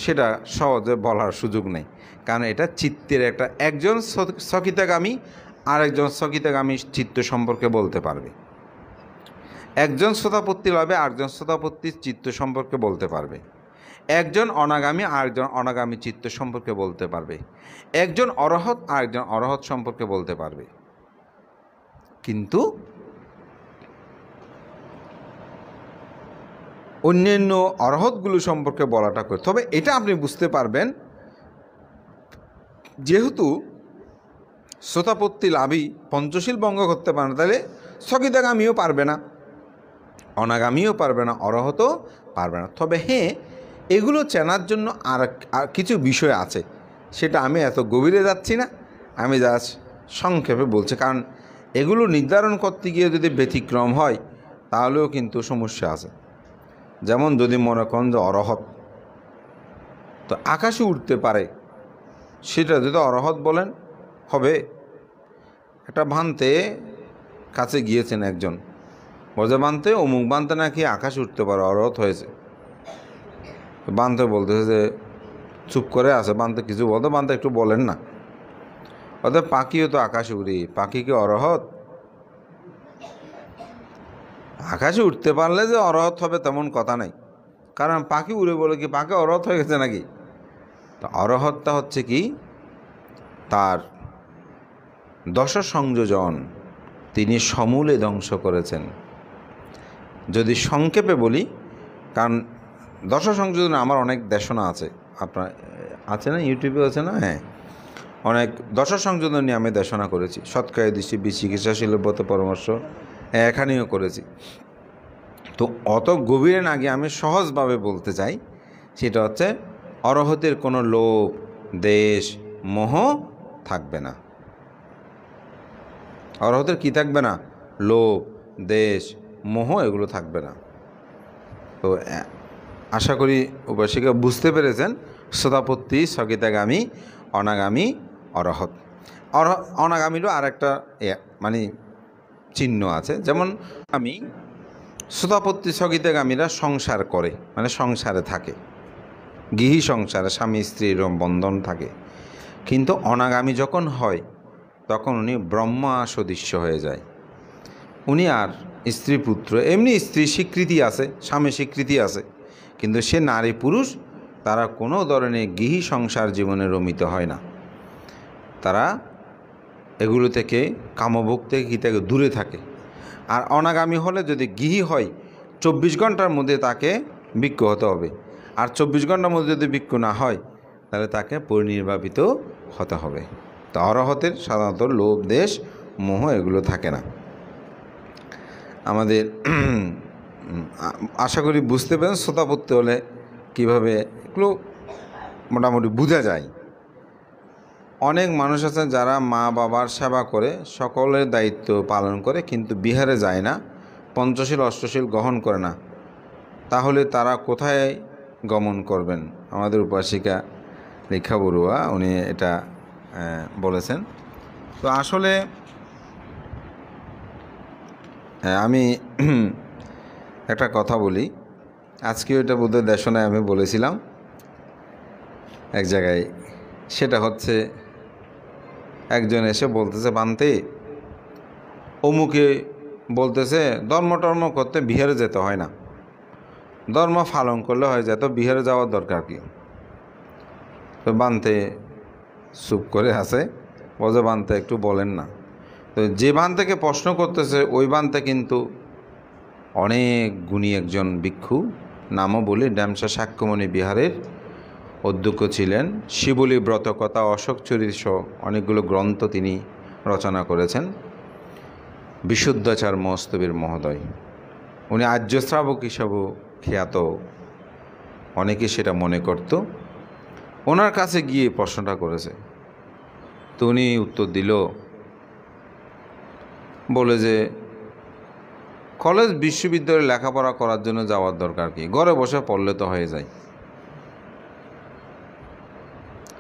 সেটা সহজে বলার সুযোগ নেই, কারণ এটা চিত্তের একজন স্থগিতাগামী আর একজন স্থগিতাগামী চিত্ত সম্পর্কে বলতে পারবে, একজন শ্রোতাপত্তি লাভে আরেকজন শ্রোতাপত্তির চিত্ত সম্পর্কে বলতে পারবে, একজন অনাগামী আরেকজন অনাগামী চিত্ত সম্পর্কে বলতে পারবে, একজন অরহত আরেকজন অরহত সম্পর্কে বলতে পারবে। কিন্তু অন্যান্য অরহতগুলো সম্পর্কে বলাটা করে, তবে এটা আপনি বুঝতে পারবেন যেহেতু শ্রোতাপত্তি লাভী পঞ্চশীল ভঙ্গ করতে পারে না, তাহলে স্থগিতাগামীও পারবে না, অনাগামীও পারবে না, অরহতও পারবে না। তবে এগুলো চেনার জন্য আর কিছু বিষয় আছে, সেটা আমি এত গভীরে যাচ্ছি না, আমি জাস্ট সংক্ষেপে বলছি, কারণ এগুলো নির্ধারণ করতে গিয়ে যদি ব্যতিক্রম হয় তাহলেও কিন্তু সমস্যা আছে। যেমন যদি মনে করেন যে অরহত তো আকাশে উঠতে পারে, সেটা যদি অরহত বলেন হবে, একটা ভান্তে কাছে গিয়েছেন একজন, বলছে বানতে অমুক বানতে নাকি আকাশ উঠতে পারে, অরহত হয়েছে। বানতে বলতেছে যে চুপ করে আছে, বানতে কিছু বলতো, বানতে একটু বলেন না। অর্থাৎ পাখিও তো আকাশে উড়ি, পাখি কি অরহত? আকাশে উঠতে পারলে যে অরহত হবে তেমন কথা নাই, কারণ পাখি উড়ে বলে কি পাখি অরহত হয়ে গেছে নাকি? তো অরহতটা হচ্ছে কি, তার দশ সংযোজন তিনি সমূলে ধ্বংস করেছেন। যদি সংক্ষেপে বলি, কারণ দশ সংযোজন আমার অনেক দেশনা আছে, আপনার আছে না, ইউটিউবে আছে না, হ্যাঁ, অনেক দশ সংযোজন নিয়ে আমি দেশনা করেছি। সৎকায় দৃষ্টি, বিচিকিৎসা, শিল্পত পরামর্শ এখানেও করেছি। তো অত গভীরে না গিয়ে আমি সহজভাবে বলতে চাই, সেটা হচ্ছে অরহতের কোনো লোভ, দেশ, মোহ থাকবে না। অরহতের কি থাকবে না? লোভ, দেশ, মোহ এগুলো থাকবে না। তো আশা করি উপাসিকা বুঝতে পেরেছেন, শ্রোতাপত্তি, স্থগিতাগামী, অনাগামী, অরহত। অনাগামীরও আর একটা মানে চিহ্ন আছে, যেমন আমি শ্রোতাপত্তি স্থগিতাগামীরা সংসার করে, মানে সংসারে থাকে, গৃহী সংসারে স্বামী স্ত্রীর বন্ধন থাকে। কিন্তু অনাগামী যখন হয় তখন উনি ব্রহ্মা সদৃশ্য হয়ে যায়। উনি আর স্ত্রী পুত্র, এমনি স্ত্রী স্বীকৃতি আছে, স্বামী স্বীকৃতি আছে, কিন্তু সে নারী পুরুষ তারা কোনো ধরনের গৃহী সংসার জীবনে রমিত হয় না। তারা এগুলো থেকে, কামভোগ থেকে কি থেকে দূরে থাকে। আর অনাগামী হলে যদি গৃহী হয় 24 ঘন্টার মধ্যে তাকে ভিক্ষু হতে হবে, আর 24 ঘন্টার মধ্যে যদি ভিক্ষু না হয় তাহলে তাকে পরিনির্বাপিত হতে হবে। তো অরহতের সাধারণত লোভ, দেশ, মোহ এগুলো থাকে না। আমাদের আশা করি বুঝতে পারেন শ্রোতাপত্তি হলে কীভাবে এগুলো মোটামুটি বোঝা যায়। অনেক মানুষ আছে যারা মা বাবার সেবা করে, সকলের দায়িত্ব পালন করে, কিন্তু বিহারে যায় না, পঞ্চশীল অষ্টশীল গ্রহণ করে না, তাহলে তারা কোথায় গমন করবেন? আমাদের উপাসিকা রেখা বড়ুয়া উনি এটা বলেছেন। তো আসলে আমি একটা কথা বলি, আজকেও এটা বোধহয় দেশনায় আমি বলেছিলাম এক জায়গায়। সেটা হচ্ছে, একজন এসে বলতেছে বানতে অমুকে বলতেছে ধর্ম টর্ম করতে বিহারে যেতে হয় না, ধর্ম পালন করলে হয় যেত, বিহারে যাওয়ার দরকার কি? তো বানতে চুপ করে আছে, বলছে বানতে একটু বলেন না। তো যে বানতেকে প্রশ্ন করতেছে ওই বানতে কিন্তু অনেক গুণী একজন ভিক্ষু, নামও বলি ড্যামসা সাক্ষ্যমণি বিহারের অধ্যক্ষ ছিলেন। শিবলী ব্রতকথা, অশোক চরিত সহ অনেকগুলো গ্রন্থ তিনি রচনা করেছেন। বিশুদ্ধাচার মস্তবীর মহোদয়, উনি আর্য শ্রাবক হিসাবেও খ্যাত, অনেকে সেটা মনে করত। ওনার কাছে গিয়ে প্রশ্নটা করেছে, তো উনি উত্তর দিল, বলে যে কলেজ বিশ্ববিদ্যালয়ে লেখাপড়া করার জন্য যাওয়ার দরকার কি, ঘরে বসে পড়লে তো হয়ে যায়,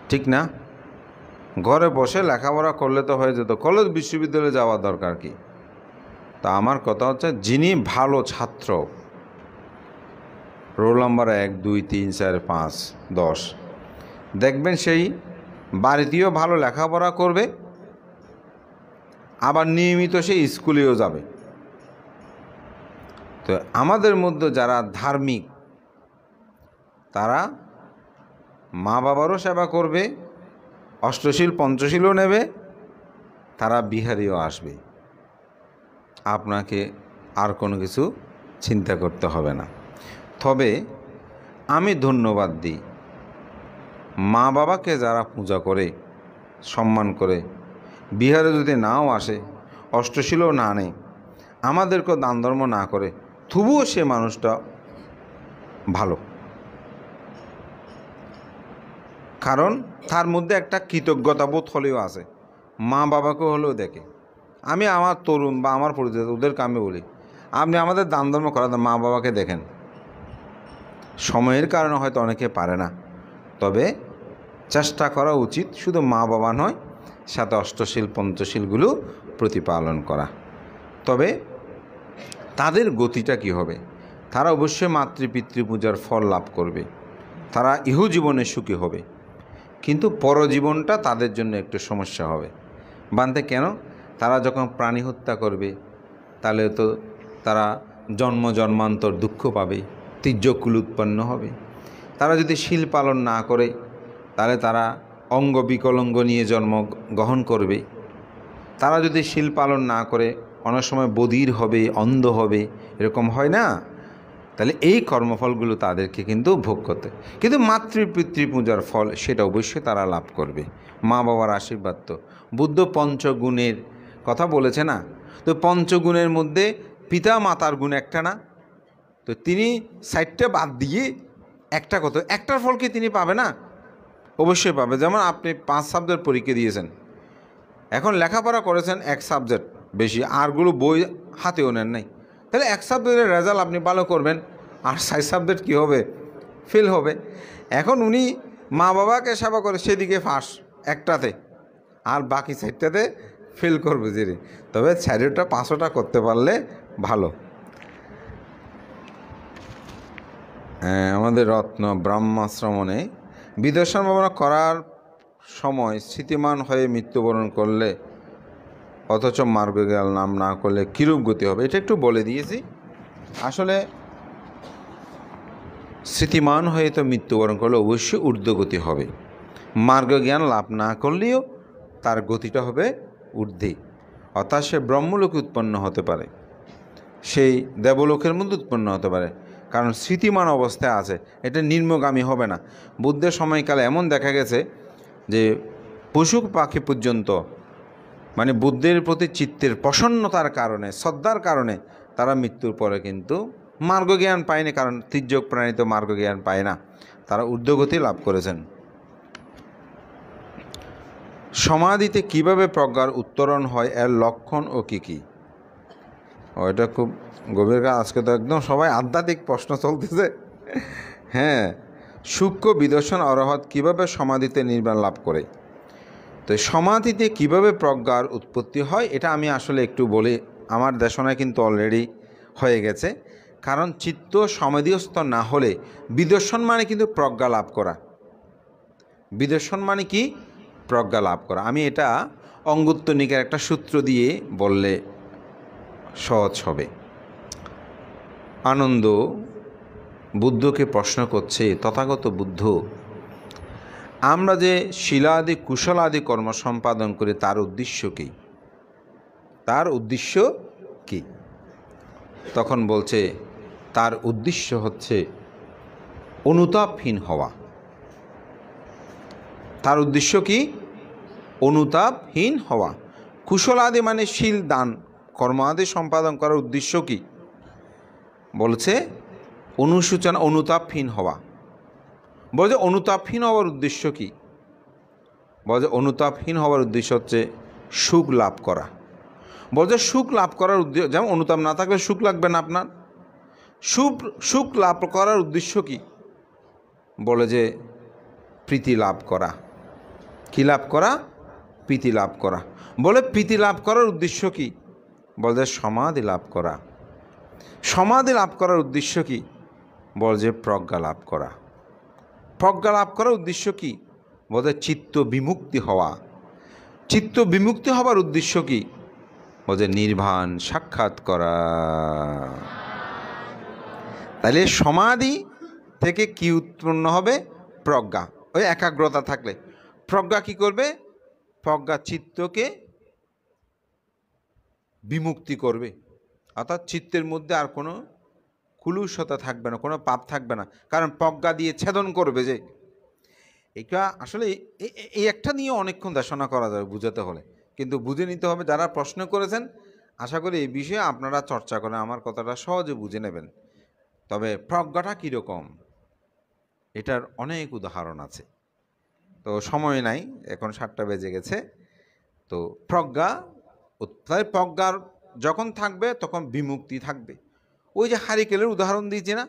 ঠিক না? ঘরে বসে লেখাপড়া করলে তো হয়ে যেত, কলেজ বিশ্ববিদ্যালয়ে যাওয়ার দরকার কি? তা আমার কথা হচ্ছে, যিনি ভালো ছাত্র, রোল নাম্বার 1, 2, 3, 4, 5, 10, দেখবেন সেই বাড়িতেও ভালো লেখাপড়া করবে, আবার নিয়মিত সেই স্কুলেও যাবে। তো আমাদের মধ্যে যারা ধার্মিক তারা মা বাবারও সেবা করবে, অষ্টশীল পঞ্চশীলও নেবে, তারা বিহারেও আসবে। আপনাকে আর কোনো কিছু চিন্তা করতে হবে না। তবে আমি ধন্যবাদ দিই, মা বাবাকে যারা পূজা করে, সম্মান করে, বিহারে যদি নাও আসে, অষ্টশীলও না নেয়, আমাদেরকেও দান ধর্ম না করে, তবুও সে মানুষটা ভালো, কারণ তার মধ্যে একটা কৃতজ্ঞতাবোধ হলেও আছে, মা বাবাকে হলেও দেখে। আমি আমার তরুণ বা আমার পরিচিত ওদেরকে আমি বলি, আপনি আমাদের দান ধর্ম করাতে মা বাবাকে দেখেন। সময়ের কারণে হয়তো অনেকে পারে না, তবে চেষ্টা করা উচিত, শুধু মা বাবা নয়, সাথে অষ্টশীল পঞ্চশীলগুলো প্রতিপালন করা। তবে তাদের গতিটা কি হবে? তারা অবশ্যই মাতৃপিতৃ পূজার ফল লাভ করবে, তারা ইহজীবনে সুখী হবে, কিন্তু পরজীবনটা তাদের জন্য একটু সমস্যা হবে। বানতে কেন? তারা যখন প্রাণী হত্যা করবে তাহলে তো তারা জন্ম জন্মান্তর দুঃখ পাবে, তীর্যকুল উৎপন্ন হবে। তারা যদি শীল পালন না করে তাহলে তারা অঙ্গ বিকলঙ্গ নিয়ে জন্ম গ্রহণ করবে। তারা যদি শীল পালন না করে অনেক সময় বধির হবে, অন্ধ হবে, এরকম হয় না? তাহলে এই কর্মফলগুলো তাদেরকে কিন্তু ভোগ করতে, কিন্তু মাতৃপিতৃ পূজার ফল সেটা অবশ্যই তারা লাভ করবে। মা বাবার আশীর্বাদ। তো বুদ্ধ পঞ্চগুণের কথা বলেছে না? তো পঞ্চগুণের মধ্যে পিতা মাতার গুণ একটা না? তো তিনি 60টা বাদ দিয়ে একটা কত, একটার ফল কি তিনি পাবে না? অবশ্যই পাবে। যেমন আপনি 5 সাবজেক্ট পরীক্ষা দিয়েছেন, এখন লেখাপড়া করেছেন 1 সাবজেক্ট বেশি, আরগুলো বই হাতেও নেন নাই, তাহলে 1 সাবজেক্টের রেজাল্ট আপনি ভালো করবেন, আর 6 সাবজেক্ট কী হবে? ফেল হবে। এখন উনি মা বাবাকে সেবা করে সেদিকে ফাঁস একটাতে, আর বাকি 4টাতে ফেল করবে যে। তবে 4টা 5টা করতে পারলে ভালো। আমাদের রত্ন ব্রহ্মাশ্রমণে বিদর্শন ভাবনা করার সময় স্থিতিমান হয়ে মৃত্যুবরণ করলে অথচ মার্গজ্ঞান নাম না করলে কীরূপ গতি হবে? এটা একটু বলে দিয়েছি। আসলে স্থিতিমান হয়ে তো মৃত্যুবরণ করলে অবশ্যই ঊর্ধ্বগতি হবে। মার্গজ্ঞান লাভ না করলেও তার গতিটা হবে ঊর্ধ্বে, অর্থাৎ সে ব্রহ্মলোকে উৎপন্ন হতে পারে, সেই দেবলোকের মধ্যে উৎপন্ন হতে পারে, কারণ স্থিতিমান অবস্থায় আছে, এটা নিম্নগামী হবে না। বুদ্ধের সময়কালে এমন দেখা গেছে যে পশু পাখি পর্যন্ত, মানে বুদ্ধের প্রতি চিত্তের প্রসন্নতার কারণে, শ্রদ্ধার কারণে তারা মৃত্যুর পরে কিন্তু মার্গজ্ঞান পায়নি, কারণ তির্যক প্রাণী তো মার্গজ্ঞান পায় না, তারা ঊর্ধ্বগতি লাভ করেছেন। সমাধিতে কিভাবে প্রজ্ঞার উত্তরণ হয়, এর লক্ষণ ও কী কী? এটা খুব গভীর কাজ। আজকে তো একদম সবাই আধ্যাত্মিক প্রশ্ন চলতেছে। হ্যাঁ, সূক্ষ্ম বিদর্শন অরহত কিভাবে সমাধিতে নির্বাণ লাভ করে? তো সমাধিতে কিভাবে প্রজ্ঞার উৎপত্তি হয় এটা আমি আসলে একটু বলি। আমার দেশনায় কিন্তু অলরেডি হয়ে গেছে। কারণ চিত্ত সমাধিস্থ না হলে বিদর্শন মানে কিন্তু প্রজ্ঞা লাভ করা। বিদর্শন মানে কি? প্রজ্ঞা লাভ করা। আমি এটা অঙ্গুত্তর নিকায়ের একটা সূত্র দিয়ে বললে সহজ হবে। আনন্দ বুদ্ধকে প্রশ্ন করছে, তথাগত বুদ্ধ, আমরা যে শিলাদি কুশলাদি কর্ম সম্পাদন করি তার উদ্দেশ্য কী? তার উদ্দেশ্য কী? তখন বলছে তার উদ্দেশ্য হচ্ছে অনুতাপহীন হওয়া। তার উদ্দেশ্য কি? অনুতাপহীন হওয়া। কুশলাদি মানে শীল দান কর্ম আদি সম্পাদন করার উদ্দেশ্য কি? বলছে অনুসূচনা, অনুতাপহীন হওয়া। বলছে অনুতাপহীন হওয়ার উদ্দেশ্য কি? বলছে অনুতাপহীন হওয়ার উদ্দেশ্য হচ্ছে সুখ লাভ করা। বলছে সুখ লাভ করার উদ্দেশ্য, যেমন অনুতাপ না থাকলে সুখ লাগবে না আপনার। সুখ লাভ করার উদ্দেশ্য কি? বলে যে প্রীতি লাভ করা। কি লাভ করা? প্রীতি লাভ করা। বলে প্রীতি লাভ করার উদ্দেশ্য কি? বলে সমাধি লাভ করা। সমাধি লাভ করার উদ্দেশ্য কি? বলে যে প্রজ্ঞা লাভ করা। প্রজ্ঞা লাভ করার উদ্দেশ্য কি? বলে চিত্ত বিমুক্তি হওয়া। চিত্ত বিমুক্তি হওয়ার উদ্দেশ্য কি? বলে নির্বাণ সাক্ষাৎ করা। তাহলে সমাধি থেকে কি উৎপন্ন হবে? প্রজ্ঞা। ওই একাগ্রতা থাকলে প্রজ্ঞা কি করবে? প্রজ্ঞা চিত্তকে বিমুক্তি করবে, অর্থাৎ চিত্তের মধ্যে আর কোনো কুলুষতা থাকবে না, কোনো পাপ থাকবে না, কারণ প্রজ্ঞা দিয়ে ছেদন করবে। যে এটা আসলে এই একটা নিয়ে অনেকক্ষণ দেশনা করা যাবে বুঝাতে হলে, কিন্তু বুঝে নিতে হবে। যারা প্রশ্ন করেছেন আশা করি এই বিষয়ে আপনারা চর্চা করে আমার কথাটা সহজে বুঝে নেবেন। তবে প্রজ্ঞাটা কীরকম এটার অনেক উদাহরণ আছে, তো সময় নাই, এখন 7টা বেজে গেছে। তো প্রজ্ঞা, প্রজ্ঞার যখন থাকবে তখন বিমুক্তি থাকবে। ওই যে হারিকেলের উদাহরণ দিয়েছি না,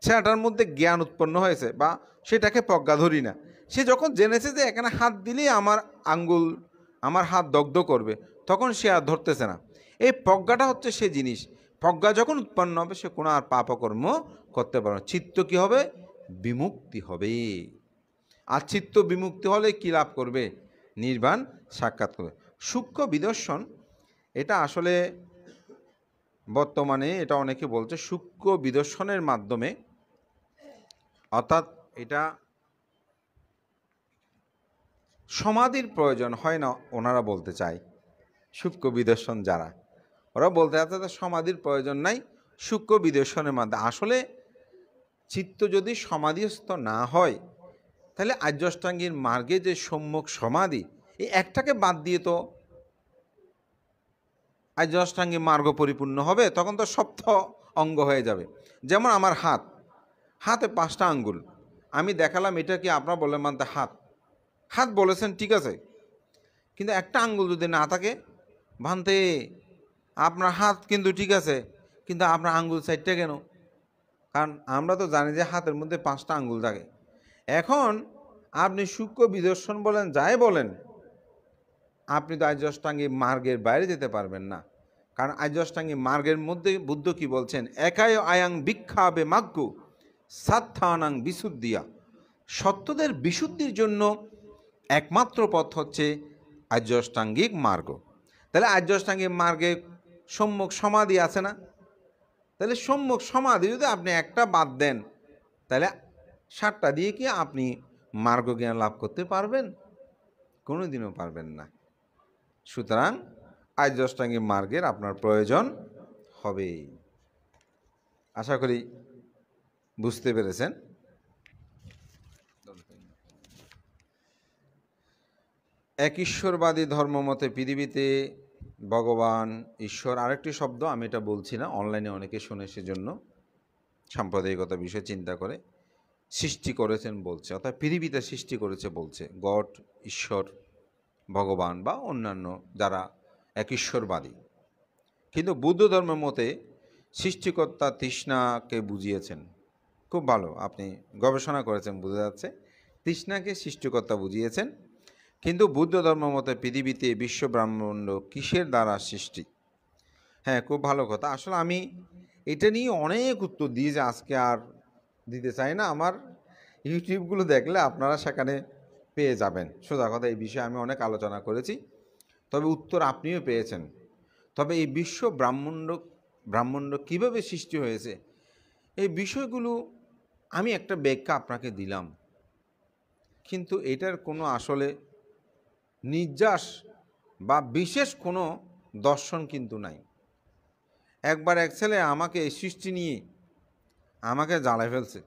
সেটার মধ্যে জ্ঞান উৎপন্ন হয়েছে, বা সেটাকে প্রজ্ঞা ধরি না, সে যখন জেনেছে যে এখানে হাত দিলেই আমার আঙ্গুল, আমার হাত দগ্ধ করবে, তখন সে আর ধরতেছে না। এই প্রজ্ঞাটা হচ্ছে সে জিনিস। প্রজ্ঞা যখন উৎপন্ন হবে সে কোনো আর পাপকর্ম করতে পারবে না। চিত্ত কী হবে? বিমুক্তি হবে। আর চিত্ত বিমুক্তি হলে কী লাভ করবে? নির্বাণ সাক্ষাৎ করবে। সূক্ষ্ম বিদর্শন এটা আসলে বর্তমানে এটা অনেকে বলছে সূক্ষ্ম বিদর্শনের মাধ্যমে, অর্থাৎ এটা সমাধির প্রয়োজন হয় না ওনারা বলতে চায়। সূক্ষ্ম বিদর্শন যারা, ওরা বলতে চাচ্ছে সমাধির প্রয়োজন নাই, সূক্ষ্ম বিদর্শনের মাধ্যমে। আসলে চিত্ত যদি সমাধিস্থ না হয় তাহলে আর্য অষ্টাঙ্গির মার্গে যে সম্যক সমাধি, এই একটাকে বাদ দিয়ে তো আর্য অষ্টাঙ্গিক মার্গ পরিপূর্ণ হবে? তখন তো সপ্ত অঙ্গ হয়ে যাবে। যেমন আমার হাতে 5টা আঙ্গুল, আমি দেখালাম এটা কি আপনারা বললেন মানতে হাত বলেছেন ঠিক আছে, কিন্তু একটা আঙ্গুল যদি না থাকে ভানতে আপনার হাত কিন্তু ঠিক আছে, কিন্তু আপনার আঙ্গুল 4টা কেন? কারণ আমরা তো জানি যে হাতের মধ্যে 5টা আঙ্গুল থাকে। এখন আপনি সূক্ষ্ম বিদর্শন বলেন যাই বলেন, আপনি তো আর্য অষ্টাঙ্গিক মার্গের বাইরে যেতে পারবেন না। কারণ আর্য অষ্টাঙ্গিক মার্গের মধ্যে বুদ্ধ কি বলছেন? একায় আয়াং ভিক্ষাবে মাগ্গু সাত্থানাং বিশুদ্ধিয়া। সত্যদের বিশুদ্ধির জন্য একমাত্র পথ হচ্ছে আর্য অষ্টাঙ্গিক মার্গ। তাহলে আর্য অষ্টাঙ্গিক মার্গে সম্যক সমাধি আছে না? তাহলে সম্যক সমাধি যদি আপনি একটা বাদ দেন তাহলে 7টা দিয়ে কি আপনি মার্গ জ্ঞান লাভ করতে পারবেন? কোনোদিনও পারবেন না। সুতরাং আর্য অষ্টাঙ্গিক মার্গের আপনার প্রয়োজন হবে। আশা করি বুঝতে পেরেছেন। এক ঈশ্বরবাদী ধর্মমতে পৃথিবীতে ভগবান ঈশ্বর, আরেকটি শব্দ আমি এটা বলছি না, অনলাইনে অনেকে শুনে সেজন্য সাম্প্রদায়িকতা বিষয়ে চিন্তা করে, সৃষ্টি করেছেন বলছে, অর্থাৎ পৃথিবীতে সৃষ্টি করেছে বলছে গড, ঈশ্বর, ভগবান বা অন্যান্য যারা এক ঈশ্বরবাদী। কিন্তু বুদ্ধ ধর্মের মতে সৃষ্টিকর্তা তৃষ্ণাকে বুঝিয়েছেন। খুব ভালো, আপনি গবেষণা করেছেন, বোঝা যাচ্ছে তৃষ্ণাকে সৃষ্টিকর্তা বুঝিয়েছেন। কিন্তু বুদ্ধ ধর্ম মতে পৃথিবীতে বিশ্ব ব্রহ্মাণ্ড কিসের দ্বারা সৃষ্টি? হ্যাঁ, খুব ভালো কথা। আসলে আমি এটা নিয়ে অনেক উত্তর দিয়েছি, আজকে আর দিতে চাই না। আমার ইউটিউবগুলো দেখলে আপনারা সেখানে পেয়ে যাবেন। সোজা কথা, এই বিষয়ে আমি অনেক আলোচনা করেছি, তবে উত্তর আপনিও পেয়েছেন। তবে এই বিশ্ব ব্রহ্মাণ্ড কীভাবে সৃষ্টি হয়েছে এই বিষয়গুলো আমি একটা ব্যাখ্যা আপনাকে দিলাম, কিন্তু এটার কোনো আসলে নির্যাস বা বিশেষ কোনো দর্শন কিন্তু নাই। একবার এক ছেলে আমাকে এই সৃষ্টি নিয়ে আমাকে জ্বালায় ফেলছে,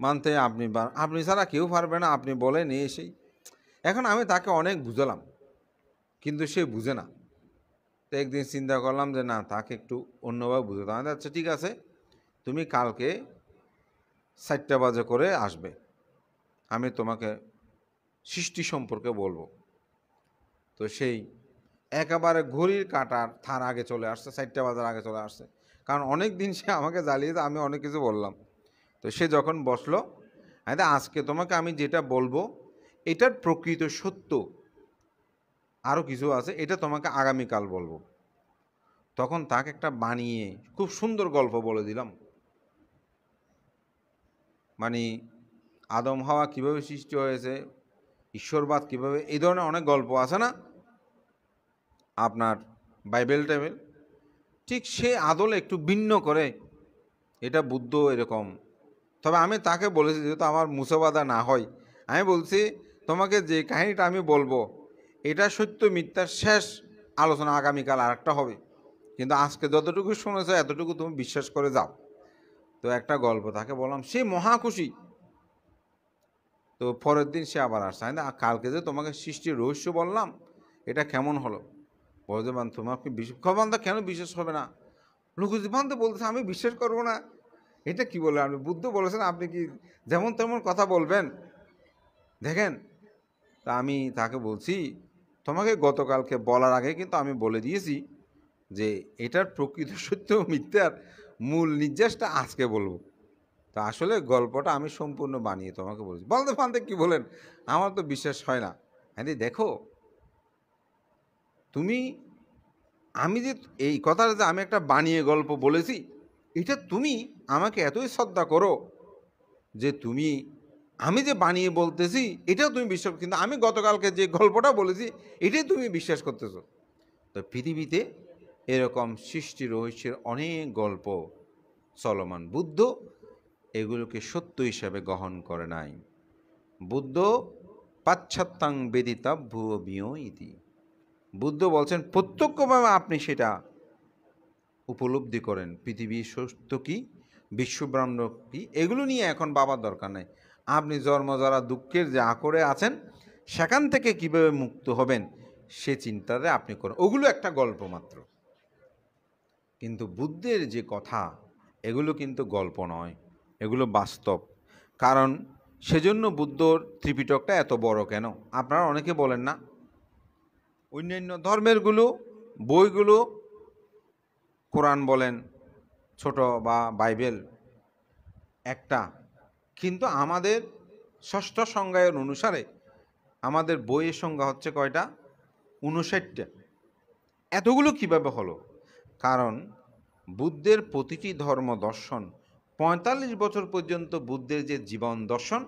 মানতে আপনি ছাড়া কেউ পারবে না, আপনি বলেন এসেই। এখন আমি তাকে অনেক বুঝালাম, কিন্তু সে বুঝে না। তো একদিন চিন্তা করলাম যে না, তাকে একটু অন্যভাবে বুঝাতে হবে। আচ্ছা ঠিক আছে, তুমি কালকে 4টা বাজে করে আসবে, আমি তোমাকে সৃষ্টি সম্পর্কে বলবো। তো সেই একেবারে ঘড়ির কাঁটার থার আগে চলে আসছে, 4টা বাজার আগে চলে আসছে, কারণ অনেক দিন সে আমাকে জ্বালিয়েছে, আমি অনেক কিছু বললাম। তো সে যখন বসলো, আজকে তোমাকে আমি যেটা বলবো এটার প্রকৃত সত্য আরও কিছু আছে, এটা তোমাকে আগামীকাল বলবো। তখন তাকে একটা বানিয়ে খুব সুন্দর গল্প বলে দিলাম, মানে আদম হাওয়া কীভাবে সৃষ্টি হয়েছে, ঈশ্বরবাদ কীভাবে, এই ধরনের অনেক গল্প আছে না আপনার বাইবেল টাইবেল, ঠিক সে আদলে একটু ভিন্ন করে এটা বুদ্ধ এরকম। তবে আমি তাকে বলেছি যেহেতু আমার মুসাবাদা না হয়, আমি বলছি তোমাকে যে কাহিনীটা আমি বলবো এটা সত্য মিথ্যার শেষ আলোচনা আগামীকাল আরেকটা হবে, কিন্তু আজকে যতটুকু শুনেছো এতটুকু তুমি বিশ্বাস করে যাও। তো একটা গল্প তাকে বললাম, সে মহা খুশি। তো পরের দিন সে আবার আসছে, কালকে যে তোমাকে সৃষ্টির রহস্য বললাম এটা কেমন হলো? বলতে তোমাকে বান্ধা কেন বিশ্বাস হবে না? লুকুজি বান্ধব বলতেছে আমি বিশ্বাস করবো না, এটা কি বলে? আপনি বুদ্ধ বলেছেন আপনি কি যেমন তেমন কথা বলবেন? দেখেন, তা আমি তাকে বলছি তোমাকে গতকালকে বলার আগে কিন্তু আমি বলে দিয়েছি যে এটার প্রকৃত সত্য মিথ্যার মূল নির্যাসটা আজকে বলবো। তো আসলে গল্পটা আমি সম্পূর্ণ বানিয়ে তোমাকে বলছি। বলতে ফানতে কি বলেন, আমার তো বিশ্বাস হয় না। হ্যাঁ দেখো, তুমি আমি যে এই কথাটা যে আমি একটা বানিয়ে গল্প বলেছি, এটা তুমি আমাকে এতই শ্রদ্ধা করো যে তুমি আমি যে বানিয়ে বলতেছি এটাও তুমি বিশ্বাস, কিন্তু আমি গতকালকে যে গল্পটা বলেছি এটাই তুমি বিশ্বাস করতেছো। তো পৃথিবীতে এরকম সৃষ্টি রহস্যের অনেক গল্প চলমান। বুদ্ধ এগুলোকে সত্য হিসাবে গ্রহণ করে নাই। বুদ্ধ পাশ্চাত্যাং বেদিতব্য বিয় ইতি। বুদ্ধ বলছেন প্রত্যক্ষভাবে আপনি সেটা উপলব্ধি করেন, পৃথিবীর সত্য কী, বিশ্বব্রহ্মাণ্ড কী, এগুলো নিয়ে এখন ভাবার দরকার নেই। আপনি জন্মজরা দুঃখের যে আকরে আছেন সেখান থেকে কীভাবে মুক্ত হবেন সে চিন্তাতে আপনি করেন, ওগুলো একটা গল্প মাত্র। কিন্তু বুদ্ধের যে কথা এগুলো কিন্তু গল্প নয়, এগুলো বাস্তব। কারণ সেজন্য বুদ্ধর ত্রিপিটকটা এত বড় কেন? আপনারা অনেকে বলেন না অন্যান্য ধর্মেরগুলো বইগুলো, কোরআন বলেন ছোট বা বাইবেল একটা, কিন্তু আমাদের ষষ্ঠ সংজ্ঞায়ন অনুসারে আমাদের বইয়ের সংখ্যা হচ্ছে কয়টা? 59টা। এতগুলো কিভাবে হলো? কারণ বুদ্ধের প্রতিটি ধর্ম দর্শন 45 বছর পর্যন্ত বুদ্ধের যে জীবন দর্শন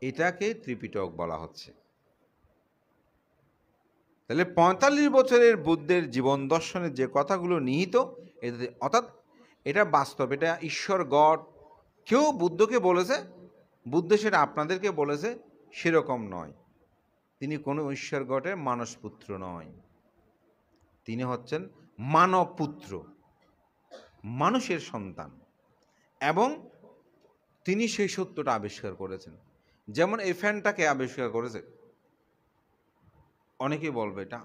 এটাকে ত্রিপিটক বলা হচ্ছে। তাহলে 45 বছরের বুদ্ধের জীবন দর্শনের যে কথাগুলো নিহিত এতে, অর্থাৎ এটা বাস্তব, এটা ঈশ্বর গড কেউ বুদ্ধকে বলেছে, বুদ্ধ সেটা আপনাদেরকে বলেছে সেরকম নয়। তিনি কোনো ঈশ্বর গডের মানসপুত্র নয়, তিনি হচ্ছেন মানব পুত্র, মানুষের সন্তান, এবং তিনি সেই সত্যটা আবিষ্কার করেছেন। যেমন এই ফ্যানটাকে আবিষ্কার করেছে, অনেকেই বলবে এটা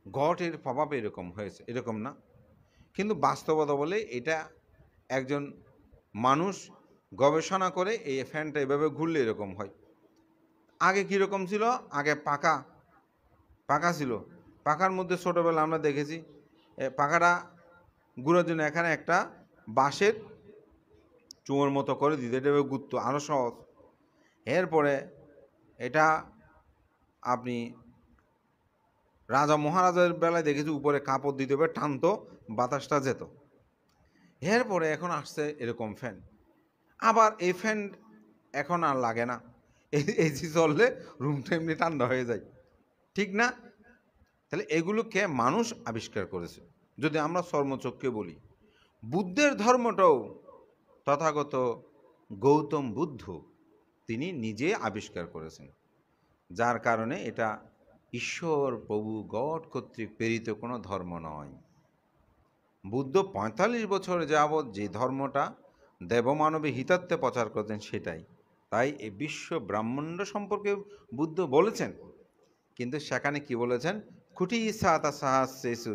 গডের প্রভাবে এরকম হয়েছে, এরকম না। কিন্তু বাস্তবতা বলে এটা একজন মানুষ গবেষণা করে এই ফ্যানটা এভাবে ঘুরলে এরকম হয়। আগে কীরকম ছিল? আগে পাকা পাকা ছিল, পাকার মধ্যে ছোটোবেলা আমরা দেখেছি পাখাটা ঘুরার জন্য এখানে একটা বাঁশের চুঁয়োর মতো করে দিতে, এটা ঘুরতো আরও সহজ। এরপরে এটা আপনি রাজা মহারাজার বেলায় দেখেছি উপরে কাপড় দিতে হবে, টানতো, বাতাসটা যেত। এরপরে এখন আসছে এরকম ফ্যান। আবার এই ফ্যান এখন আর লাগে না, এসি চললে রুমটা এমনি ঠান্ডা হয়ে যায়, ঠিক না? তাহলে এগুলোকে মানুষ আবিষ্কার করেছে। যদি আমরা চর্মচক্ষে বলি, বুদ্ধের ধর্মটাও তথাগত গৌতম বুদ্ধ তিনি নিজে আবিষ্কার করেছেন, যার কারণে এটা ঈশ্বর প্রভু গড কর্তৃক প্রেরিত কোনো ধর্ম নয়। বুদ্ধ 45 বছর যাবৎ যে ধর্মটা দেবমানবে হিতার্থে প্রচার করেছেন সেটাই। তাই এই বিশ্ব ব্রাহ্মণ্ড সম্পর্কে বুদ্ধ বলেছেন, কিন্তু সেখানে কি বলেছেন? কুটি সাতা সাহাসেসু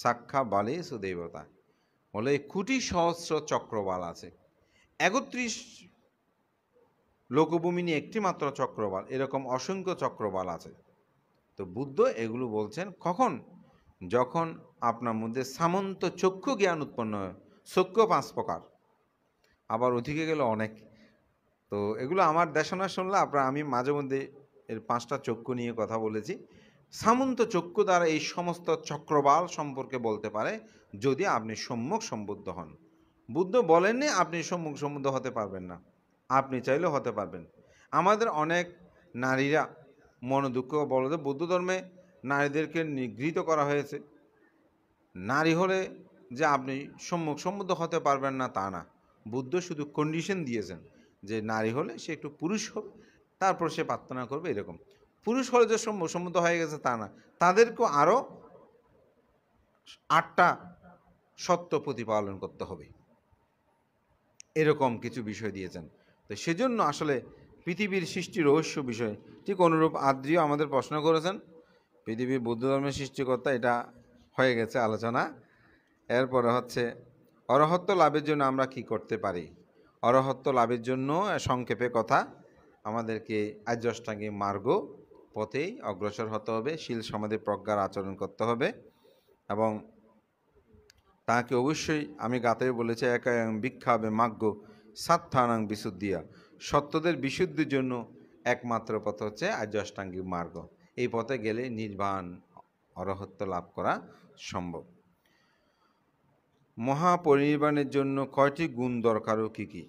সাক্ষা বালেসু দেবতা, বলে কোটি সহস্র চক্রবাল আছে, 31 লোকভূমি নিয়ে একটি মাত্র চক্রবাল, এরকম অসংখ্য চক্রবাল আছে। তো বুদ্ধ এগুলো বলছেন কখন? যখন আপনার মধ্যে সামন্ত চক্ষু জ্ঞান উৎপন্ন হয়। চক্ষু 5 প্রকার, আবার ওদিকে গেলে অনেক। তো এগুলো আমার দেশনা শুনলে আপনার, আমি মাঝে মধ্যে এর 5টা চক্ষু নিয়ে কথা বলেছি। সামন্ত চক্ষু দ্বারা এই সমস্ত চক্রবাল সম্পর্কে বলতে পারে যদি আপনি সম্মুখ সম্বুদ্ধ হন। বুদ্ধ বলেননি আপনি সম্মুখ সম্বুদ্ধ হতে পারবেন না, আপনি চাইলেও হতে পারবেন। আমাদের অনেক নারীরা মনোদুঃখ বলে যে বৌদ্ধ ধর্মে নারীদেরকে নিগৃহীত করা হয়েছে, নারী হলে যে আপনি সম্মুখ সম্বুদ্ধ হতে পারবেন না তা না। বুদ্ধ শুধু কন্ডিশন দিয়েছেন যে নারী হলে সে একটু পুরুষ হবে, তারপর সে প্রার্থনা করবে, এরকম। পুরুষ হলে যে সম্মুখ সম্বুদ্ধ হয়ে গেছে তা না, তাদেরকেও আরও 8টা সত্য প্রতিপালন করতে হবে, এরকম কিছু বিষয় দিয়েছেন। তো সেজন্য আসলে পৃথিবীর সৃষ্টি রহস্য বিষয় ঠিক অনুরূপ আদ্রিও আমাদের প্রশ্ন করেছেন, পৃথিবীর বৌদ্ধ ধর্মের সৃষ্টিকর্তা, এটা হয়ে গেছে আলোচনা। এরপরে হচ্ছে অরহত্ব লাভের জন্য আমরা কি করতে পারি। অরহত্ব লাভের জন্য সংক্ষেপে কথা, আমাদেরকে আর্য অষ্টাঙ্গিক মার্গ পথেই অগ্রসর হতে হবে, শীল সমাধি প্রজ্ঞার আচরণ করতে হবে, এবং তাকে অবশ্যই আমি গাতে বলেছি একাং ভিক্ষাবে মাগ্য সাত্থানাং বিশুদ্ধিয়া, সত্যদের বিশুদ্ধির জন্য একমাত্র পথ হচ্ছে আর্য অষ্টাঙ্গিক মার্গ। এই পথে গেলে নির্বাণ অরহত্ব লাভ করা সম্ভব। মহাপরিনির্বাণের জন্য কয়টি গুণ দরকার ও কী কী?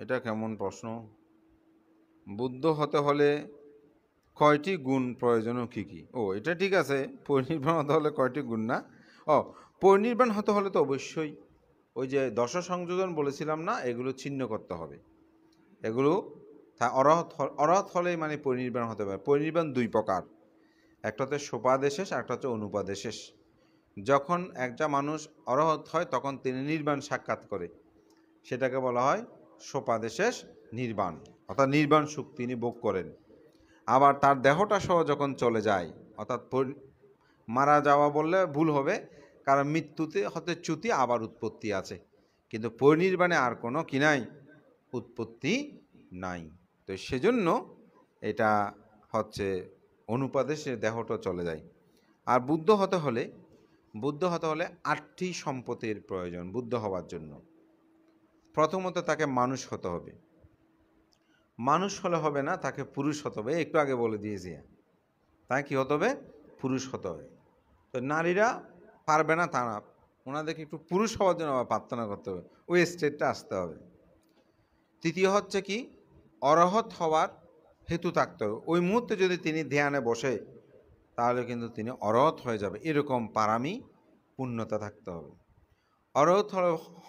এটা কেমন প্রশ্ন? বুদ্ধ হতে হলে কয়টি গুণ প্রয়োজন ও কী কী? এটা ঠিক আছে, পরিনির্বাণ হতে হলে কয়টি গুণ না। পরিনির্বাণ হতে হলে তো অবশ্যই ওই যে দশ সংযোজন বলেছিলাম না, এগুলো ছিন্ন করতে হবে। এগুলো অরহত হলেই মানে পরিনির্বাণ হতে পারে। পরিনির্বাণ দুই প্রকার, একটা হচ্ছে সোপাদেশেষ, একটা হচ্ছে অনুপাদেশেষ। যখন একটা মানুষ অরহত হয় তখন তিনি নির্বাণ সাক্ষাৎ করে, সেটাকে বলা হয় সোপাদেশেষ নির্বাণ, অর্থাৎ নির্বাণ সুখ তিনি ভোগ করেন। আবার তার দেহটা সহ যখন চলে যায়, অর্থাৎ মারা যাওয়া বললে ভুল হবে, কারণ মৃত্যুতে হতে চ্যুতি আবার উৎপত্তি আছে, কিন্তু পরিনির্বাণে আর কোনো কি নাই, উৎপত্তি নাই। তো সেজন্য এটা হচ্ছে অনুপাদেশে দেহটা চলে যায়। আর বুদ্ধ হতে হলে 8টি সম্পত্তির প্রয়োজন বুদ্ধ হওয়ার জন্য। প্রথমত তাকে মানুষ হতে হবে। মানুষ হলে হবে না, তাকে পুরুষ হতে হবে। একটু আগে বলে দিয়েছি, তাই কি হতে হবে? পুরুষ হতে হবে। তো নারীরা পারবে না তা না, ওনাদেরকে একটু পুরুষ হওয়ার জন্য আবার প্রার্থনা করতে হবে, ওই স্টেটটা আসতে হবে। তৃতীয় হচ্ছে কি, অরহত হওয়ার হেতু থাকতে হবে। ওই মুহূর্তে যদি তিনি ধ্যানে বসে তাহলে কিন্তু তিনি অরহত হয়ে যাবে, এরকম পারামি পূর্ণতা থাকতে হবে। অরহত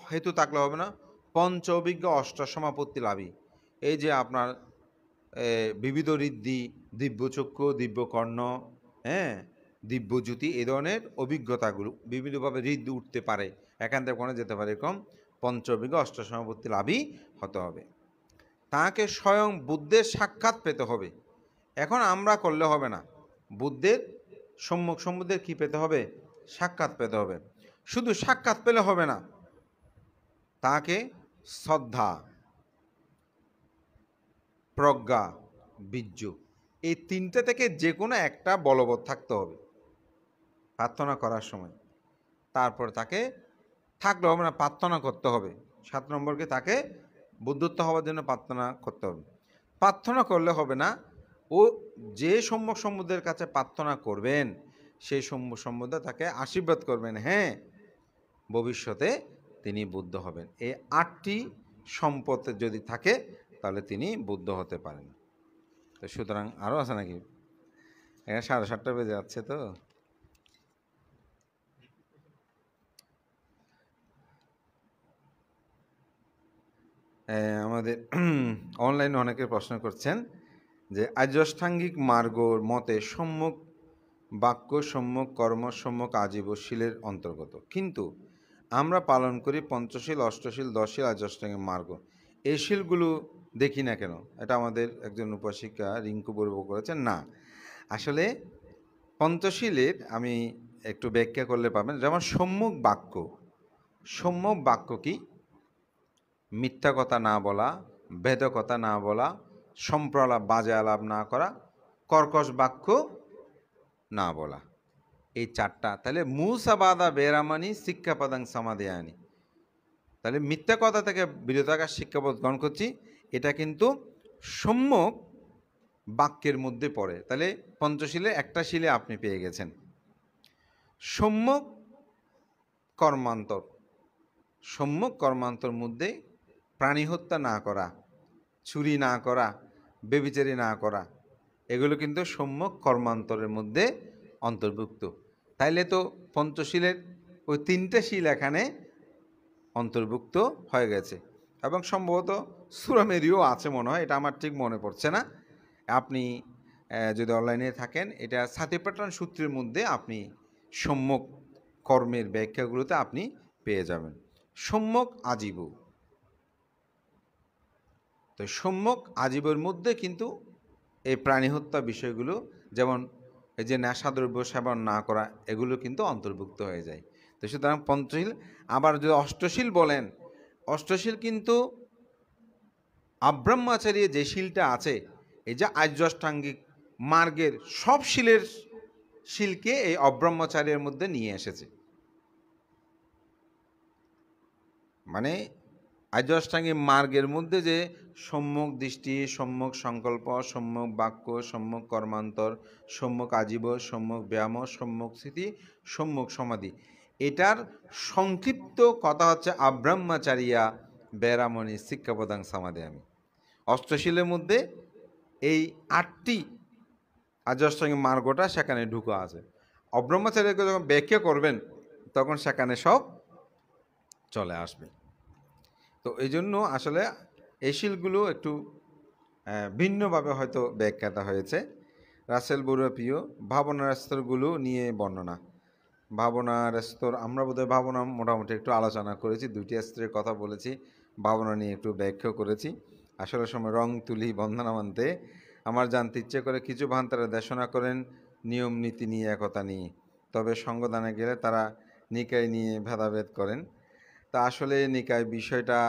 হেতু থাকলে হবে না। পঞ্চ অভিজ্ঞ অষ্টসমাপত্তি লাভী, এই যে আপনার বিবিধ ঋদ্ধি, দিব্যচক্ষু, দিব্যকর্ণ, দিব্যজ্যোতি, এই ধরনের অভিজ্ঞতাগুলো বিভিন্নভাবে ঋদ্ধি উঠতে পারে, এখান থেকে কোণে যেতে পারে, এরকম পঞ্চ অভিজ্ঞ অষ্টসমাপত্তি লাভী হতে হবে। তাকে স্বয়ং বুদ্ধের সাক্ষাৎ পেতে হবে। এখন আমরা করলে হবে না, বুদ্ধের সম্মুখের কি পেতে হবে? সাক্ষাৎ পেতে হবে। শুধু সাক্ষাৎ পেলে হবে না, তাকে শ্রদ্ধা, প্রজ্ঞা, বীর্য, এই তিনটে থেকে যে কোনো একটা বলবৎ থাকতে হবে প্রার্থনা করার সময়। তারপর তাকে থাকলে হবে না, প্রার্থনা করতে হবে। 7 নম্বরকে তাকে বুদ্ধত্ব হওয়ার জন্য প্রার্থনা করতে হবে। প্রার্থনা করলে হবে না, ও যে সম্মুখের কাছে প্রার্থনা করবেন সেই সম্মুখে তাকে আশীর্বাদ করবেন, ভবিষ্যতে তিনি বুদ্ধ হবেন। এই 8টি সম্পদ যদি থাকে তাহলে তিনি বুদ্ধ হতে পারেন। তো সুতরাং আরও আছে নাকি? 7:30 বেজে যাচ্ছে। তো আমাদের অনলাইনে অনেকে প্রশ্ন করছেন যে আর্যাষ্টাঙ্গিক মার্গর মতে সম্যক বাক্য, সম্যক কর্ম, সম্যক আজীবশীলের অন্তর্গত, কিন্তু আমরা পালন করি পঞ্চশীল, অষ্টশীল, 10শীল, আর্যাষ্টাঙ্গিক মার্গ। এই শীলগুলো দেখি না কেন? এটা আমাদের একজন উপাসিকা রিঙ্কু বড়ুয়া করেছেন। না, আসলে পঞ্চশীলের আমি একটু ব্যাখ্যা করলে পাবেন। যেমন সম্যক বাক্য, সম্যক বাক্য কি? মিথ্যা কথা না বলা, ভেদ কথা না বলা, সম্প্রলাপ বাজে আলাপ না করা, কর্কশ বাক্য না বলা, এই 4টা। তাহলে মুসাবাদা বেরামানি শিক্ষাপদাং সমাধিয়ানি, তাহলে মিথ্যা কথা থেকে বিরত থাকার শিক্ষাবোধ গ্রহণ করছি, এটা কিন্তু সম্যক বাক্যের মধ্যে পড়ে। তাহলে পঞ্চশীলে একটা শীলে আপনি পেয়ে গেছেন। সম্যক কর্মান্তর, সম্যক কর্মান্তর মধ্যে প্রাণী হত্যা না করা, চুরি না করা, ব্যভিচারী না করা, এগুলো কিন্তু সম্যক কর্মান্তরের মধ্যে অন্তর্ভুক্ত। তাইলে তো পঞ্চশীলের ওই 3টে শীল এখানে অন্তর্ভুক্ত হয়ে গেছে। এবং সম্ভবত সুরামেরিও আছে মনে হয়, এটা আমার ঠিক মনে পড়ছে না। আপনি যদি অনলাইনে থাকেন, এটা সাতিপাট্টান সূত্রের মধ্যে আপনি সম্যক কর্মের ব্যাখ্যাগুলোতে আপনি পেয়ে যাবেন। সম্যক আজীব, তো সম্যক আজীবের মধ্যে কিন্তু এই প্রাণী হত্যা বিষয়গুলো, যেমন এই যে নেশাদ্রব্য সেবন না করা, এগুলো কিন্তু অন্তর্ভুক্ত হয়ে যায়। তো সুতরাং পঞ্চশীল। আবার যদি অষ্টশীল বলেন, অষ্টশীল কিন্তু আব্রহ্মচারী যে শীলটা আছে, এই যে আর্যাষ্টাঙ্গিক মার্গের সব শীলকে এই অব্রহ্মচারীর মধ্যে নিয়ে এসেছে। মানে আর্য অষ্টাঙ্গিক মার্গের মধ্যে যে সম্যক দৃষ্টি, সম্যক সংকল্প, সম্যক বাক্য, সম্যক কর্মান্তর, সম্যক আজীব, সম্যক ব্যায়াম, সম্যক স্থিতি, সম্যক সমাধি, এটার সংক্ষিপ্ত কথা হচ্ছে আব্রাহ্মচারিয়া বেরামণি শিক্ষাপদাং সমাধি। আমি অষ্টশীলের মধ্যে এই 8টি আর্য অষ্টাঙ্গিক মার্গটা সেখানে ঢুকা আছে। অব্রহ্মচারীকে যখন ব্যাখ্যা করবেন তখন সেখানে সব চলে আসবে। তো এই জন্য আসলে এই শিলগুলো একটু ভিন্নভাবে হয়তো ব্যাখ্যাটা হয়েছে। রাসেল বড়ুয়া প্রিয় ভাবনার স্তরগুলো নিয়ে বর্ণনা। ভাবনার স্তর আমরা বোধহয় ভাবনা মোটামুটি একটু আলোচনা করেছি, 2টি স্তরের কথা বলেছি, ভাবনা নিয়ে একটু ব্যাখ্যা করেছি। আসলে সময় রং তুলি বন্দনা মানতে আমার জানতে ইচ্ছে করে, কিছু ভান্তারা দেশনা করেন নিয়ম নীতি নিয়ে, একতা নিয়ে, তবে সঙ্গদানে গেলে তারা নিকায় নিয়ে ভেদাভেদ করেন। তা আসলে নিকায় বিষয়টা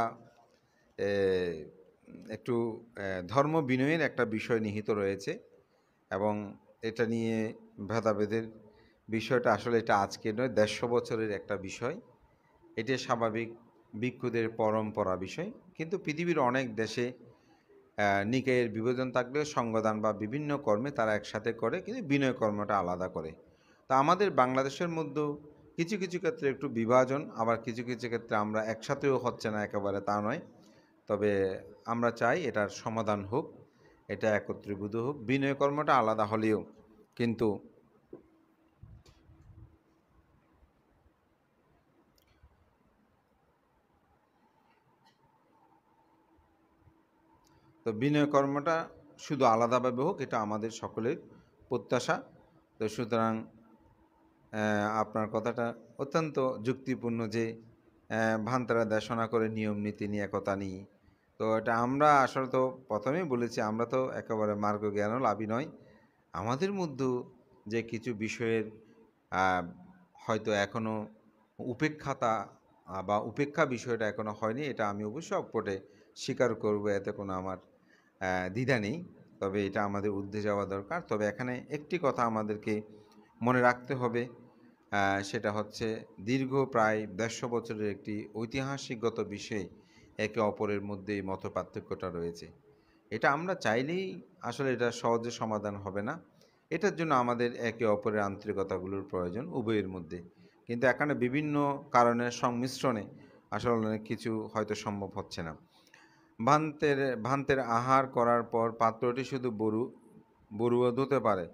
একটু ধর্ম বিনয়ের একটা বিষয় নিহিত রয়েছে, এবং এটা নিয়ে ভেদাভেদের বিষয়টা আসলে এটা আজকে নয়, 150 বছরের একটা বিষয়। এটা স্বাভাবিক ভিক্ষুদের পরম্পরা বিষয়, কিন্তু পৃথিবীর অনেক দেশে নিকায়ের বিভাজন থাকলেও সঙ্গদান বা বিভিন্ন কর্মে তারা একসাথে করে, কিন্তু বিনয় কর্মটা আলাদা করে। তা আমাদের বাংলাদেশের মধ্যেও কিছু কিছু ক্ষেত্রে একটু বিভাজন, আবার কিছু কিছু ক্ষেত্রে আমরা একসাথেও হচ্ছে না একেবারে তা নয়। তবে আমরা চাই এটার সমাধান হোক, এটা একত্রীভূত হোক, বিনয় কর্মটা আলাদা হলেও কিন্তু তো বিনয় কর্মটা শুধু আলাদাভাবে হোক, এটা আমাদের সকলের প্রত্যাশা। তো সুতরাং আপনার কথাটা অত্যন্ত যুক্তিপূর্ণ যে ভান্তারা দেশনা করে নিয়ম নীতি নিয়ে, একতা নিয়ে। তো এটা আমরা আসলে তো প্রথমেই বলেছি, আমরা তো একেবারে মার্গ জ্ঞানও লাভই নয়। আমাদের মধ্যে যে কিছু বিষয়ের হয়তো এখনও উপেক্ষাতা বা উপেক্ষা বিষয়টা এখনও হয়নি, এটা আমি অবশ্যই অকপটে স্বীকার করব, এতে কোনো আমার দ্বিধা নেই। তবে এটা আমাদের ঊর্ধ্বে যাওয়া দরকার। তবে এখানে একটি কথা আমাদেরকে মনে রাখতে হবে, সেটা হচ্ছে দীর্ঘ প্রায় 150 বছরের একটি ঐতিহাসিকগত বিষয়ে একে অপরের মধ্যে এই মত পার্থক্যটা রয়েছে। এটা আমরা চাইলেই আসলে এটা সহজে সমাধান হবে না। এটার জন্য আমাদের একে অপরের আন্তরিকতাগুলোর প্রয়োজন উভয়ের মধ্যে। কিন্তু এখানে বিভিন্ন কারণের সংমিশ্রণে আসলে অনেক কিছু হয়তো সম্ভব হচ্ছে না। ভান্তের আহার করার পর পাত্রটি শুধু বড়ুয়া ধুতে পারে,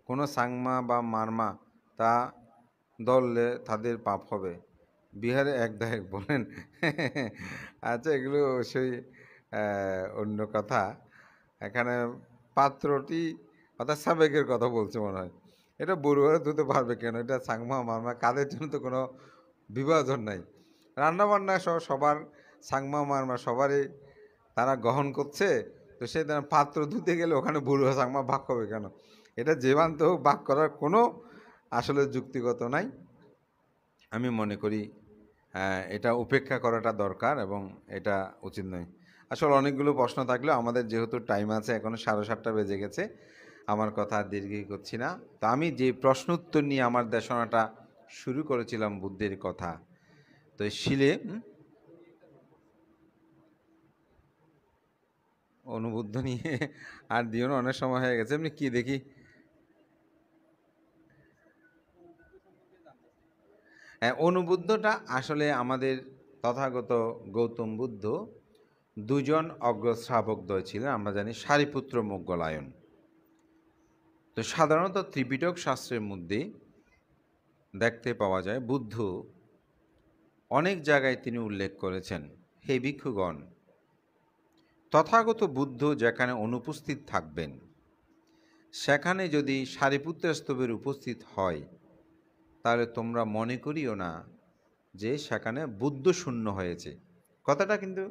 কোনো সাংমা বা মারমা তা দললে তাদের পাপ হবে। বিহারে এক দায়ক বলেন। আচ্ছা, এগুলো অবশ্যই অন্য কথা। এখানে পাত্রটি অর্থাৎ সাবেকের কথা বলছে মনে হয়। এটা বড়ুয়ারা ধুতে পারবে কেন? এটা সাংমা মারমা কাদের জন্য তো কোনো বিভাজন নাই। রান্নাবান্না সবার সাংমা মারমা সবারই তারা গ্রহণ করছে। তো সেই পাত্র ধুতে গেলে ওখানে বড়ুয়া সাংমা ভাগ হবে কেন? এটা যে বান্ত হোক, ভাগ করার কোনো আসলে যুক্তিগত নাই। আমি মনে করি এটা উপেক্ষা করাটা দরকার এবং এটা উচিত নয়। আসলে অনেকগুলো প্রশ্ন থাকলেও আমাদের যেহেতু টাইম আছে, এখনও 7:30 বেজে গেছে, আমার কথা আর দীর্ঘই করছি না। তো আমি যে প্রশ্ন উত্তর নিয়ে আমার দেশনাটা শুরু করেছিলাম বুদ্ধের কথা, তো শিলে অনুবুদ্ধ নিয়ে আর দিও না, অনেক সময় হয়ে গেছে। এমনি কি দেখি অনুবুদ্ধটা আসলে আমাদের তথাগত গৌতম বুদ্ধ 2জন অগ্রশ্রাবকদ্বয় ছিলেন। আমরা জানি সারিপুত্র মোগলায়ন। তো সাধারণত ত্রিপিটক শাস্ত্রের মধ্যে দেখতে পাওয়া যায় বুদ্ধ অনেক জায়গায় তিনি উল্লেখ করেছেন, হে ভিক্ষুগণ, তথাগত বুদ্ধ যেখানে অনুপস্থিত থাকবেন সেখানে যদি সারিপুত্র স্তবের উপস্থিত হয়, তাহলে তোমরা মনে করিও না যে সেখানে বুদ্ধ শূন্য হয়েছে। কথাটা কিন্তু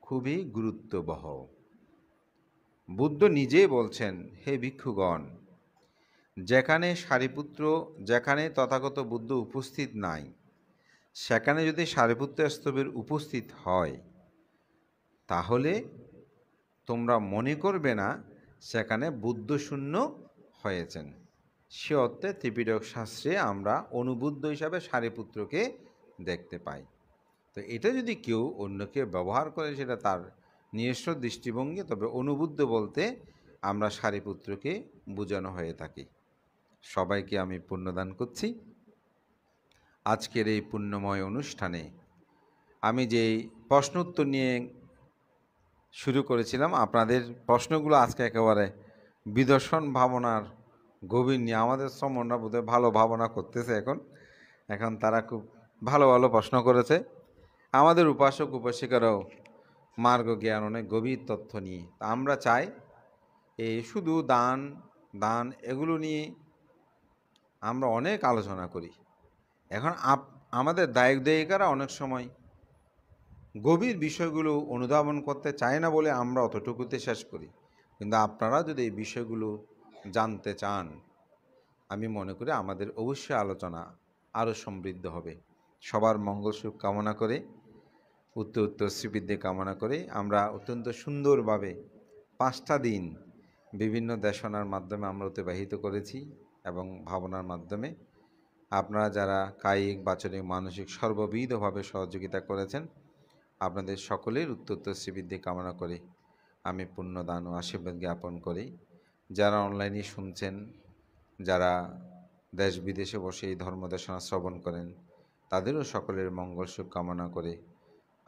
খুবই গুরুত্ববহ। বুদ্ধ নিজেই বলছেন, হে ভিক্ষুগণ, যেখানে তথাগত বুদ্ধ উপস্থিত নাই, সেখানে যদি সারিপুত্র স্তবের উপস্থিত হয়, তাহলে তোমরা মনে করবে না সেখানে বুদ্ধ শূন্য হয়েছেন। সে অর্থে ত্রিপিটক শাস্ত্রে আমরা অনুবুদ্ধ হিসাবে সারিপুত্রকে দেখতে পাই। তো তো এটা যদি কেউ অন্যকে ব্যবহার করে সেটা তার নিজস্ব দৃষ্টিভঙ্গি, তবে অনুবুদ্ধ বলতে আমরা সারিপুত্রকে বোঝানো হয়ে থাকি। সবাইকে আমি পুণ্যদান করছি। আজকের এই পুণ্যময় অনুষ্ঠানে আমি যেই প্রশ্ন উত্তর নিয়ে শুরু করেছিলাম, আপনাদের প্রশ্নগুলো আজকে একেবারে বিদর্শন ভাবনার গভীর নিয়ে, আমাদের শ্রমণরা বোধহয় ভালো ভাবনা করতেছে এখন তারা খুব ভালো ভালো প্রশ্ন করেছে। আমাদের উপাসক উপাসিকারাও মার্গ জ্ঞান অনেক গভীর তথ্য নিয়ে। আমরা চাই এই শুধু দান দান এগুলো নিয়ে আমরা অনেক আলোচনা করি। এখন আমাদের দায়ক দায়িকারা অনেক সময় গভীর বিষয়গুলো অনুধাবন করতে চায় না বলে আমরা অতটুকুতে শেষ করি। কিন্তু আপনারা যদি এই বিষয়গুলো জানতে চান, আমি মনে করি আমাদের অবশ্যই আলোচনা আরও সমৃদ্ধ হবে। সবার মঙ্গল সুখ কামনা করে, উত্তর উত্তর শ্রীবৃদ্ধি কামনা করে আমরা অত্যন্ত সুন্দরভাবে 5টা দিন বিভিন্ন দেশনার মাধ্যমে আমরা অতিবাহিত করেছি এবং ভাবনার মাধ্যমে আপনারা যারা কায়িক বাচনিক মানসিক সর্ববিধভাবে সহযোগিতা করেছেন, আপনাদের সকলের উত্তর শ্রীবৃদ্ধি কামনা করে আমি পুণ্যদান ও আশীর্বাদ জ্ঞাপন করি। যারা অনলাইনে শুনছেন, যারা দেশ বিদেশে বসে এই ধর্মদেশনা শ্রবণ করেন, তাদেরও সকলের মঙ্গল সুখ কামনা করে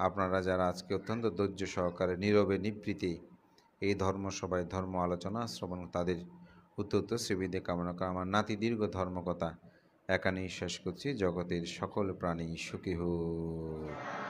আপনারা যারা আজকে অত্যন্ত ধৈর্য সহকারে নীরবে নিবৃত্তি এই ধর্মসভায় ধর্ম আলোচনা শ্রবণ, তাদের উত্তর শ্রীবৃদ্ধি কামনা করে আমার নাতি দীর্ঘ ধর্মকথা এখানেই শেষ করছি। জগতের সকল প্রাণী সুখী হোক।